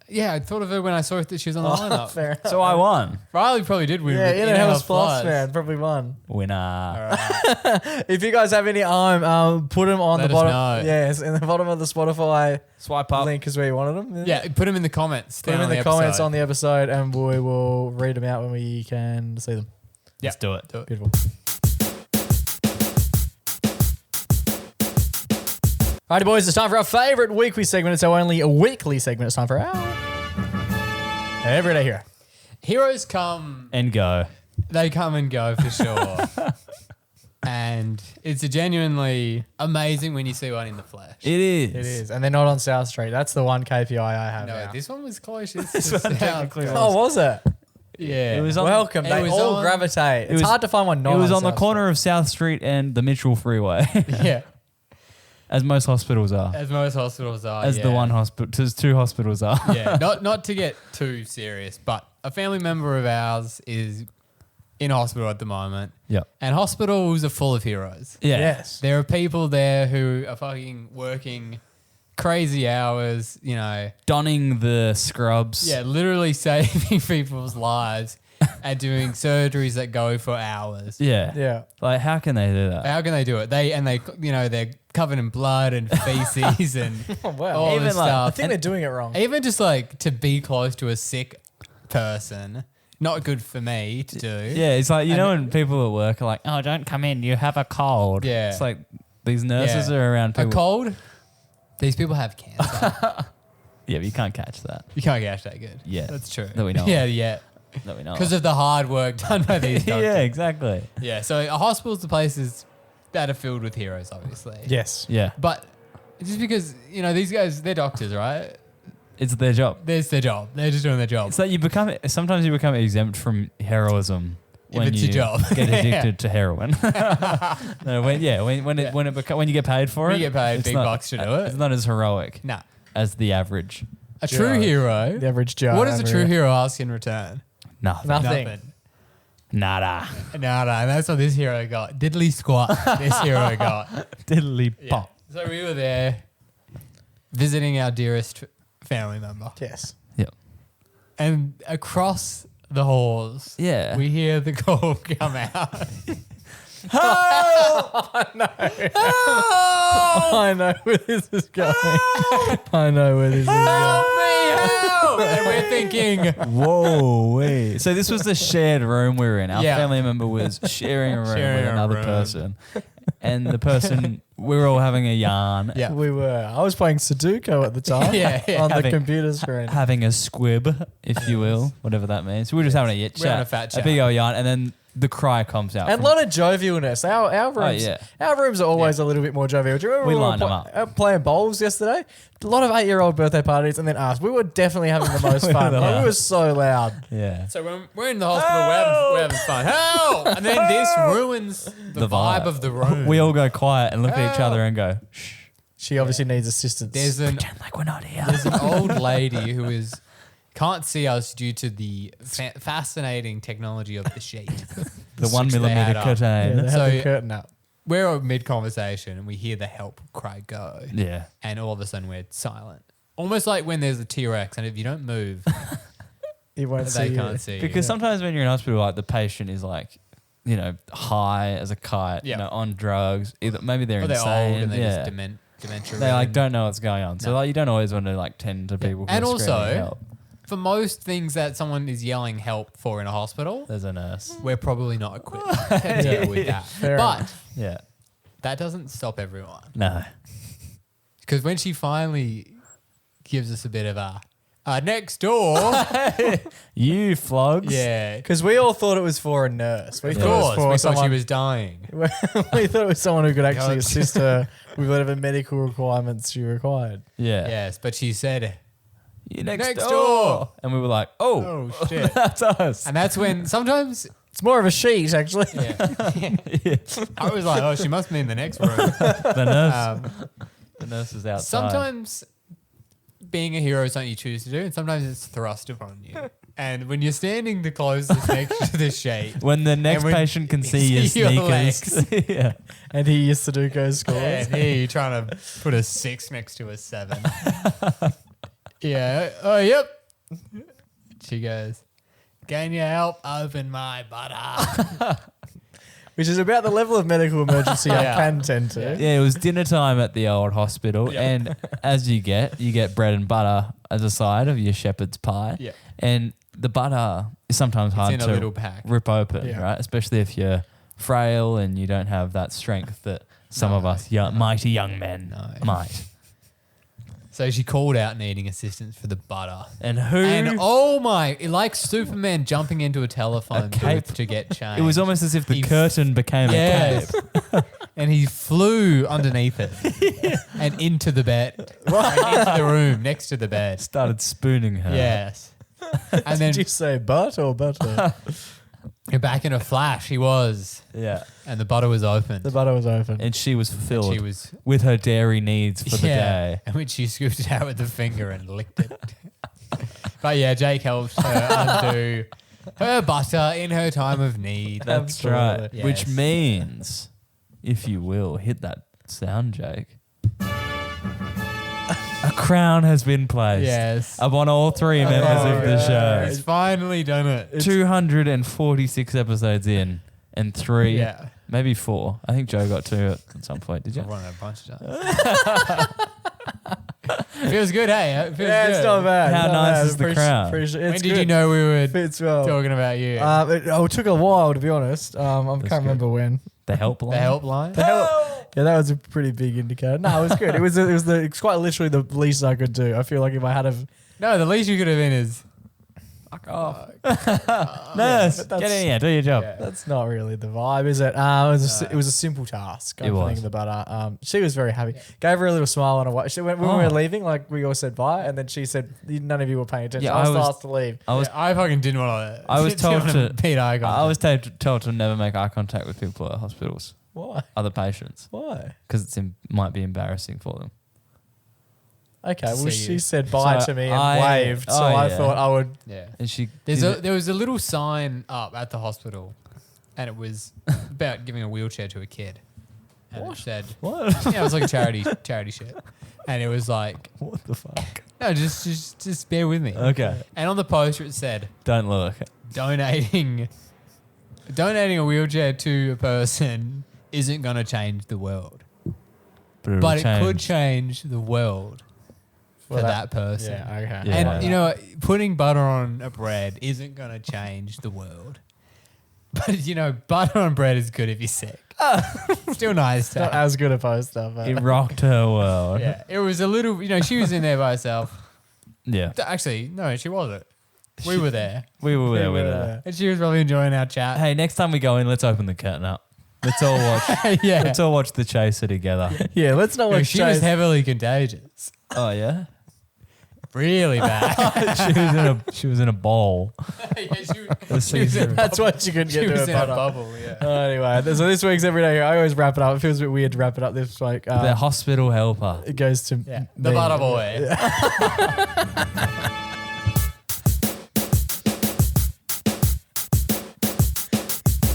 Speaker 1: Yeah, I thought of her when I saw that she was on the lineup.
Speaker 2: Fair enough.
Speaker 3: So I won.
Speaker 1: Riley probably did win.
Speaker 2: Yeah,
Speaker 1: with
Speaker 2: In a House Plus, man, probably won.
Speaker 3: Winner.
Speaker 1: Alright.
Speaker 2: If you guys have any put them on
Speaker 1: Let
Speaker 2: the
Speaker 1: us
Speaker 2: bottom.
Speaker 1: know.
Speaker 2: Yes, in the bottom of the Spotify
Speaker 3: Swipe up.
Speaker 2: link is where you wanted them.
Speaker 1: Yeah, put them in the comments.
Speaker 2: Put them in the comments on the episode, and we will read them out when we can see them.
Speaker 1: Yeah.
Speaker 3: Let's do it.
Speaker 2: Beautiful. Alrighty, boys, it's time for our favourite weekly segment. It's our only weekly segment. It's time for our Everyday Hero.
Speaker 1: Heroes come,
Speaker 3: And go.
Speaker 1: they come and go for sure. And it's a genuinely amazing when you see one in the flesh.
Speaker 3: It is.
Speaker 2: It is, and they're not on South Street. That's the one KPI I have
Speaker 1: No,
Speaker 2: now.
Speaker 1: this one was close. This
Speaker 3: one technically
Speaker 2: Oh, was it?
Speaker 1: Yeah.
Speaker 3: It was on,
Speaker 2: Welcome.
Speaker 1: it
Speaker 2: They
Speaker 1: was
Speaker 2: all
Speaker 1: on-
Speaker 2: gravitate. It's
Speaker 3: was-
Speaker 2: hard to find one not
Speaker 3: it was on the
Speaker 2: South
Speaker 3: corner of South Street and the Mitchell Freeway,
Speaker 1: yeah.
Speaker 3: as most hospitals are.
Speaker 1: As most hospitals are.
Speaker 3: As the
Speaker 1: yeah.
Speaker 3: one hospital, as two hospitals are.
Speaker 1: Yeah. Not to get too serious, but a family member of ours is in hospital at the moment.
Speaker 3: Yep.
Speaker 1: And hospitals are full of heroes.
Speaker 3: Yeah.
Speaker 2: Yes.
Speaker 1: There are people there who are fucking working crazy hours, you know.
Speaker 3: Donning the scrubs.
Speaker 1: Yeah, literally saving people's lives and doing surgeries that go for hours.
Speaker 3: Yeah.
Speaker 2: Yeah.
Speaker 3: Like, how can they do that?
Speaker 1: How can they do it? They're covered in blood and feces and
Speaker 2: Oh, wow.
Speaker 1: all
Speaker 3: Even
Speaker 1: this
Speaker 3: like-
Speaker 2: I
Speaker 1: stuff.
Speaker 2: think they're doing it wrong.
Speaker 1: Even just like to be close to a sick person, not good for me to do.
Speaker 3: Yeah, it's like, you
Speaker 1: And-
Speaker 3: know when people at work are like, oh, don't come in, you have a cold.
Speaker 1: Yeah.
Speaker 3: It's like these nurses
Speaker 1: Yeah.
Speaker 3: are around
Speaker 1: A
Speaker 3: people.
Speaker 1: cold. These people have cancer.
Speaker 3: Yeah, but you can't catch that.
Speaker 1: You can't get that good.
Speaker 3: Yeah.
Speaker 1: That's true.
Speaker 3: That we know
Speaker 1: Yeah,
Speaker 3: of.
Speaker 1: yeah.
Speaker 3: That we know.
Speaker 1: Because of the hard work done by these doctors.
Speaker 3: Yeah, exactly.
Speaker 1: Yeah, so a hospital's the places that are filled with heroes, obviously.
Speaker 2: Yes.
Speaker 3: Yeah.
Speaker 1: But just because, you know, these guys, they're doctors, right?
Speaker 3: It's their job.
Speaker 1: There's their job. They're just doing their job.
Speaker 3: It's like sometimes you become exempt from heroism
Speaker 1: If
Speaker 3: when
Speaker 1: it's
Speaker 3: you
Speaker 1: your job.
Speaker 3: get
Speaker 1: Yeah.
Speaker 3: addicted to heroin. No, when you get paid for
Speaker 1: When
Speaker 3: it,
Speaker 1: you get paid
Speaker 3: it's
Speaker 1: big
Speaker 3: not-
Speaker 1: bucks to do it.
Speaker 3: It's not as heroic
Speaker 1: Nah.
Speaker 3: as the average.
Speaker 1: A
Speaker 2: Joe.
Speaker 1: true hero.
Speaker 2: The average Joe.
Speaker 1: What does a
Speaker 2: over
Speaker 1: true
Speaker 2: here.
Speaker 1: hero ask in return?
Speaker 3: Nothing.
Speaker 2: Nothing.
Speaker 3: Nada.
Speaker 1: Nada. And that's what this hero got. Diddly squat. This hero got.
Speaker 3: Diddly
Speaker 1: Yeah.
Speaker 3: pop.
Speaker 1: So we were there visiting our dearest family member.
Speaker 2: Yes.
Speaker 3: Yep.
Speaker 1: And across the halls,
Speaker 3: Yeah.
Speaker 1: we hear the call come out.
Speaker 2: I know where this is going. I know where this is going.
Speaker 1: Help me, help! And we're thinking,
Speaker 3: Whoa, wait. So this was the shared room we were in. Our
Speaker 1: Yeah.
Speaker 3: family member was sharing a room
Speaker 1: Sharing
Speaker 3: with
Speaker 1: a
Speaker 3: another
Speaker 1: room.
Speaker 3: person. And the person, we were all having a yarn,
Speaker 1: yeah.
Speaker 2: We were. I was playing Sudoku at the time
Speaker 1: Yeah, yeah.
Speaker 2: on the
Speaker 3: Having-
Speaker 2: computer screen.
Speaker 3: having a squib, if you will, whatever that means. We were just having a chat.
Speaker 1: We're having a fat chat.
Speaker 3: big old yarn. And then the cry comes out.
Speaker 2: And a lot of jovialness. Our rooms,
Speaker 3: yeah.
Speaker 2: our rooms are always a little bit more jovial. Do you remember
Speaker 3: We
Speaker 2: we were
Speaker 3: lined them up.
Speaker 2: playing bowls yesterday? A lot of 8-year-old birthday parties, and then us. We were definitely having the most fun.
Speaker 3: the
Speaker 2: Like, we
Speaker 3: loudest.
Speaker 2: were so loud.
Speaker 3: Yeah.
Speaker 1: So when we're in the hospital, we're having fun. Help! And then this ruins the vibe of the room.
Speaker 3: We all go quiet and look at each other and go, shh.
Speaker 2: She obviously needs assistance.
Speaker 1: There's an
Speaker 3: Pretend like we're not here.
Speaker 1: there's an old lady who can't see us due to the fascinating technology of the sheet.
Speaker 3: The 1
Speaker 1: Which they
Speaker 3: millimeter
Speaker 1: had up.
Speaker 2: yeah,
Speaker 3: curtain.
Speaker 2: they have
Speaker 1: So-
Speaker 2: the curtain up.
Speaker 1: We're mid conversation and we hear the help cry go,
Speaker 3: Yeah.
Speaker 1: and all of a sudden we're silent. Almost like when there's a T-Rex, and if you don't move,
Speaker 2: You won't see
Speaker 1: they
Speaker 2: you.
Speaker 1: can't see.
Speaker 3: Because
Speaker 1: you.
Speaker 3: sometimes when you're in hospital, like the patient is like, you know, high as a kite,
Speaker 1: Yeah.
Speaker 3: you know, on drugs. Either maybe they're
Speaker 1: Or they're
Speaker 3: insane.
Speaker 1: old and they're
Speaker 3: yeah.
Speaker 1: just dementia.
Speaker 3: They like
Speaker 1: ridden.
Speaker 3: don't know what's going on. So
Speaker 1: No.
Speaker 3: like you don't always want to like tend to people. Who
Speaker 1: And
Speaker 3: are
Speaker 1: also,
Speaker 3: screaming help.
Speaker 1: For most things that someone is yelling help for in a hospital,
Speaker 3: There's a nurse.
Speaker 1: we're probably not equipped to deal with that.
Speaker 2: Fair
Speaker 1: But
Speaker 2: enough.
Speaker 3: Yeah.
Speaker 1: that doesn't stop everyone.
Speaker 3: No.
Speaker 1: Because when she finally gives us a bit of a next door,
Speaker 3: You flogs.
Speaker 1: yeah,
Speaker 2: Because we all thought it was for a nurse. We
Speaker 1: of
Speaker 2: thought it
Speaker 1: course,
Speaker 2: was for
Speaker 1: we
Speaker 2: someone.
Speaker 1: thought she was dying.
Speaker 2: We thought it was someone who could actually
Speaker 1: God.
Speaker 2: assist her with whatever medical requirements she required.
Speaker 3: Yeah.
Speaker 1: Yes, but she said,
Speaker 3: You next,
Speaker 1: Next
Speaker 3: door.
Speaker 1: door.
Speaker 3: And we were like, oh,
Speaker 1: "Oh shit!"
Speaker 3: that's us.
Speaker 1: And that's when sometimes,
Speaker 2: It's more of a sheet, actually.
Speaker 1: yeah, I was like, "Oh, she must be in the next room."
Speaker 3: the nurse.
Speaker 1: Um,
Speaker 3: the nurse is outside.
Speaker 1: sometimes being a hero is something you choose to do, and sometimes it's thrust upon you. And when you're standing the closest next to the sheet,
Speaker 3: when the next
Speaker 1: when
Speaker 3: patient can see your
Speaker 1: see your
Speaker 3: sneakers. yeah.
Speaker 2: And he used to do go scores.
Speaker 1: and here you're trying to put a 6 next to a 7. Yeah. Oh, yep. She goes, "Can you help open my butter?"
Speaker 2: Which is about the level of medical emergency I
Speaker 1: Yeah.
Speaker 2: can tend to.
Speaker 3: Yeah, it was dinner time at the old hospital,
Speaker 1: Yep.
Speaker 3: and as you get bread and butter as a side of your shepherd's pie,
Speaker 1: Yep.
Speaker 3: and the butter is sometimes hard
Speaker 1: in a
Speaker 3: to
Speaker 1: little pack.
Speaker 3: rip open,
Speaker 2: Yeah.
Speaker 3: right? Especially if you're frail and you don't have that strength that some of
Speaker 1: No.
Speaker 3: us mighty young men
Speaker 1: No.
Speaker 3: might.
Speaker 1: So she called out needing assistance for the butter.
Speaker 3: And who?
Speaker 1: And oh my, like Superman jumping into a telephone
Speaker 3: cape.
Speaker 1: booth to get changed.
Speaker 3: it was almost as if the
Speaker 1: He-
Speaker 3: curtain became
Speaker 1: Yes.
Speaker 3: a cape.
Speaker 1: And he flew underneath it and into the bed. And into the room next to the bed.
Speaker 3: Started spooning her.
Speaker 1: Yes. And then
Speaker 2: Did you say butt or butter?
Speaker 1: back in a flash he was.
Speaker 3: Yeah.
Speaker 1: And the butter was open.
Speaker 2: The butter was open.
Speaker 3: And she was fulfilled
Speaker 1: She was
Speaker 3: with her dairy needs for the day.
Speaker 1: And when she scooped it out with the finger and licked it. But yeah, Jake helped her undo her butter in her time of need.
Speaker 3: That's
Speaker 2: Absolutely.
Speaker 3: right.
Speaker 1: Yes.
Speaker 3: Which means, if you will, hit that sound, Jake. A crown has been placed
Speaker 1: Yes.
Speaker 3: upon all three members of the show.
Speaker 1: It's finally done it.
Speaker 3: 246 episodes in, and 3,
Speaker 1: Yeah.
Speaker 3: maybe 4. I think Joe got 2 at some point. Did you?
Speaker 1: I've run a bunch of times. Feels good, hey? It feels
Speaker 2: Yeah,
Speaker 1: good.
Speaker 2: it's not bad.
Speaker 3: How
Speaker 2: Not
Speaker 3: nice
Speaker 2: bad.
Speaker 3: is the crown?
Speaker 2: It's
Speaker 1: When did
Speaker 2: good.
Speaker 1: you know we were
Speaker 2: Fits well.
Speaker 1: talking about you?
Speaker 2: It took a while, to be honest. I can't
Speaker 3: good.
Speaker 2: remember when.
Speaker 3: The helpline?
Speaker 1: the helpline?
Speaker 2: Yeah, that was a pretty big indicator. No, it was good. It's quite literally the least I could do. I feel like if I had have
Speaker 1: No, the least you could have been is
Speaker 3: Fuck off.
Speaker 2: Nurse,
Speaker 3: Get in here, do your job.
Speaker 1: Yeah.
Speaker 2: that's not really the vibe, is it? It was a simple task.
Speaker 3: It was.
Speaker 2: Opening the butter. She was very happy. Gave her a little smile on her way. When we were leaving, like we all said bye, and then she said, "None of you were paying attention."
Speaker 3: Yeah,
Speaker 2: I was
Speaker 3: I
Speaker 2: the
Speaker 3: was-
Speaker 2: last to leave.
Speaker 3: I was
Speaker 1: I fucking didn't want to.
Speaker 3: I was told to-
Speaker 1: beat eye contact.
Speaker 3: I was told to never make eye contact with people at hospitals,
Speaker 2: Why?
Speaker 3: other patients,
Speaker 2: Why?
Speaker 3: because might be embarrassing for them.
Speaker 2: Okay, well,
Speaker 1: See
Speaker 2: she
Speaker 1: you.
Speaker 2: said bye
Speaker 3: So
Speaker 2: to me and
Speaker 3: I-
Speaker 2: waved, so I
Speaker 3: yeah.
Speaker 2: thought I would.
Speaker 1: Yeah.
Speaker 3: And she
Speaker 1: There was a little sign up at the hospital, and it was about giving a wheelchair to a kid. And it said,
Speaker 3: what?
Speaker 1: yeah, it was like a charity shit. And it was like,
Speaker 3: What the fuck?
Speaker 1: no, just bear with me.
Speaker 3: Okay,
Speaker 1: And on the poster it said,
Speaker 3: don't look.
Speaker 1: donating a wheelchair to a person isn't going to change the world. but it could change the world for that person.
Speaker 2: Yeah, okay.
Speaker 3: Yeah.
Speaker 1: And you know, putting butter on a bread isn't going to change the world. But you know, butter on bread is good if you're sick. Still nice to
Speaker 2: Not
Speaker 1: have.
Speaker 2: as good a poster, but
Speaker 3: It rocked her world.
Speaker 1: Yeah, it was a little. You know, she was in there by herself.
Speaker 3: Yeah.
Speaker 1: Actually, no, she wasn't. We were there,
Speaker 3: We were there
Speaker 2: we
Speaker 3: with
Speaker 2: were
Speaker 3: her.
Speaker 2: there.
Speaker 1: and she was probably enjoying our chat.
Speaker 3: Hey, next time we go in, let's open the curtain up. Let's all watch.
Speaker 1: Yeah,
Speaker 3: Let's all watch the chaser together.
Speaker 2: yeah, let's not
Speaker 1: No,
Speaker 2: watch
Speaker 1: she was
Speaker 2: Chase.
Speaker 1: heavily contagious.
Speaker 3: Oh yeah.
Speaker 1: Really bad.
Speaker 3: She was in a bowl.
Speaker 1: Yeah, she was in,
Speaker 2: That's why she couldn't
Speaker 1: she
Speaker 2: get
Speaker 1: was
Speaker 2: to
Speaker 1: in
Speaker 2: her
Speaker 1: a
Speaker 2: butter.
Speaker 1: bubble. Yeah.
Speaker 2: Anyway, so this week's Everyday Hero. I always wrap it up. It feels a bit weird to wrap it up this week.
Speaker 3: The hospital helper.
Speaker 2: It goes to
Speaker 1: Yeah, the
Speaker 2: me.
Speaker 1: butter boy.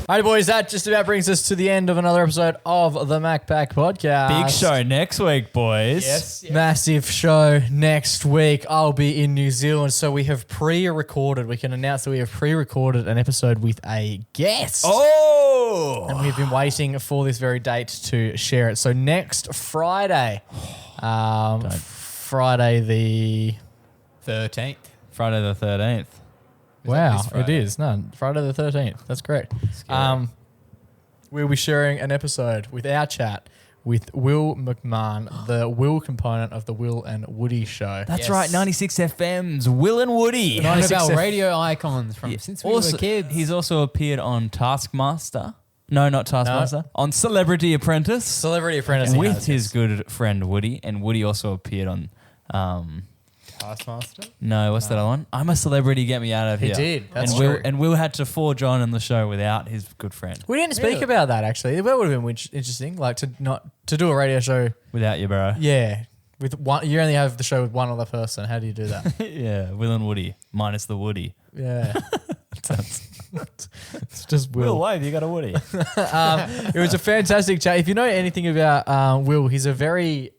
Speaker 2: Alright, boys, that just about brings us to the end of another episode of the MacPack podcast.
Speaker 3: Big show next week, boys.
Speaker 1: Yes.
Speaker 2: Massive show next week. I'll be in New Zealand, so we have pre-recorded. We can announce that we have pre-recorded an episode with a guest.
Speaker 3: Oh.
Speaker 2: And we've been waiting for this very date to share it. So next Friday, Friday the
Speaker 1: 13th.
Speaker 3: Friday the 13th.
Speaker 2: wow,
Speaker 1: this
Speaker 2: it
Speaker 1: Friday?
Speaker 2: is Friday the 13th. That's great. We'll be sharing an episode with our chat with Will McMahon, the Will component of the Will and Woody show.
Speaker 3: That's
Speaker 1: Yes.
Speaker 3: right. 96 FM's Will and Woody.
Speaker 1: One of
Speaker 2: 96
Speaker 1: our radio icons from since we were kids.
Speaker 3: He's also appeared on Taskmaster. No, not Taskmaster. On Celebrity Apprentice.
Speaker 2: Celebrity Apprentice.
Speaker 3: With his good friend Woody. And Woody also appeared on...
Speaker 1: Taskmaster.
Speaker 3: No, what's that other one? I'm a Celebrity, Get Me Out of
Speaker 2: He
Speaker 3: Here.
Speaker 2: did, that's
Speaker 3: and Will,
Speaker 2: true.
Speaker 3: and Will had to forge on in the show without his good friend.
Speaker 2: We didn't speak
Speaker 1: Really?
Speaker 2: about that actually. That would have been interesting, like to do a radio show.
Speaker 3: Without you, bro.
Speaker 2: Yeah, with one. You only have the show with one other person. How do you do that?
Speaker 3: Yeah, Will and Woody. Minus the Woody.
Speaker 2: Yeah, it's just Will.
Speaker 3: why have you got a Woody?
Speaker 2: It was a fantastic chat. If you know anything about Will, he's a very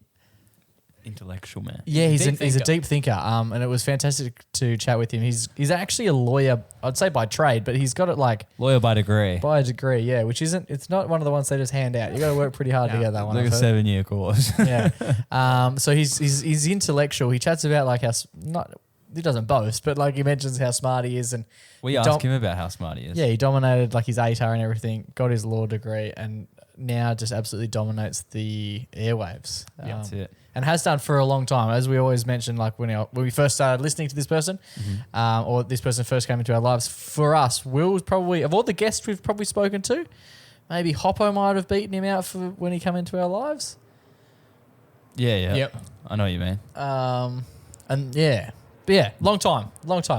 Speaker 3: Intellectual man.
Speaker 2: he's
Speaker 1: Deep
Speaker 2: a
Speaker 1: thinker.
Speaker 2: deep thinker. And it was fantastic to chat with him. He's actually a lawyer, I'd say by trade, but he's got it like
Speaker 3: Lawyer by degree.
Speaker 2: by a degree. Yeah, which isn't. It's not one of the ones they just hand out. You got to work pretty hard to
Speaker 1: No.
Speaker 2: get that one.
Speaker 3: Like
Speaker 2: I've
Speaker 3: a
Speaker 2: heard.
Speaker 3: 7-year course.
Speaker 2: Yeah. So he's intellectual. He chats about like he doesn't boast, but like he mentions how smart he is, and
Speaker 3: We
Speaker 2: he
Speaker 3: asked him about how smart he is.
Speaker 2: Yeah, he dominated like his ATAR and everything. Got his law degree, and now just absolutely dominates the airwaves.
Speaker 3: That's it.
Speaker 2: And has done for a long time, as we always mention. Like when we first started listening to this person, or this person first came into our lives. For us, Will was probably of all the guests we've probably spoken to, maybe Hoppo might have beaten him out for when he came into our lives.
Speaker 3: Yeah.
Speaker 1: Yep.
Speaker 3: I know what you mean.
Speaker 2: And yeah. But yeah, long time,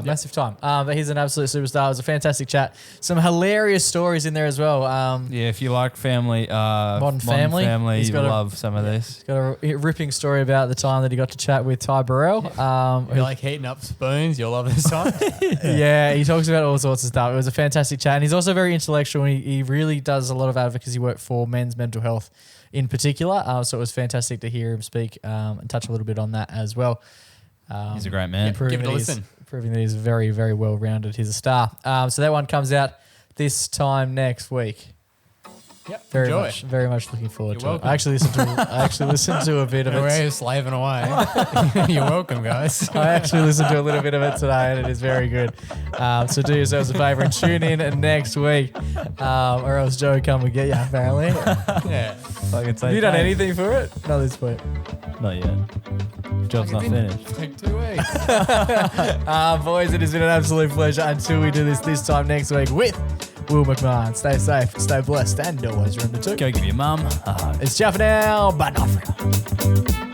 Speaker 2: massive time. But he's an absolute superstar. It was a fantastic chat. Some hilarious stories in there as well.
Speaker 3: Yeah, if you like family,
Speaker 2: Modern Family. He's
Speaker 3: you
Speaker 2: got
Speaker 3: will
Speaker 2: a-
Speaker 3: love some of this.
Speaker 2: Got a ripping story about the time that he got to chat with Ty Burrell.
Speaker 1: If you like heating up spoons, you'll love this time.
Speaker 2: Yeah, he talks about all sorts of stuff. It was a fantastic chat. And he's also very intellectual. And he really does a lot of advocacy work for men's mental health in particular. So it was fantastic to hear him speak and touch a little bit on that as well.
Speaker 3: He's a great man.
Speaker 2: Proving
Speaker 1: Give it a
Speaker 2: that he's-
Speaker 1: listen.
Speaker 2: Proving that he's very, very well rounded. He's a star. So that one comes out this time next week.
Speaker 1: Yep.
Speaker 2: Very
Speaker 1: Enjoy.
Speaker 2: much, very much looking forward
Speaker 1: You're
Speaker 2: to
Speaker 1: welcome.
Speaker 2: it. I actually listened to a bit of
Speaker 1: We're
Speaker 2: it.
Speaker 1: here slaving away. You're welcome, guys.
Speaker 2: I actually listened to a little bit of it today, and it is very good. So do yourselves a favour and tune in next week, or else Joe come and get you. Apparently,
Speaker 1: Yeah.
Speaker 2: have you done anything for it? Not this point.
Speaker 3: Not yet. Job's not finished.
Speaker 1: Take 2 weeks.
Speaker 2: Boys, it has been an absolute pleasure. Until we do this time next week with Will McMahon. Stay safe, stay blessed, and always remember to.
Speaker 3: Go give your mum a hug.
Speaker 2: It's ciao for now. Bye now.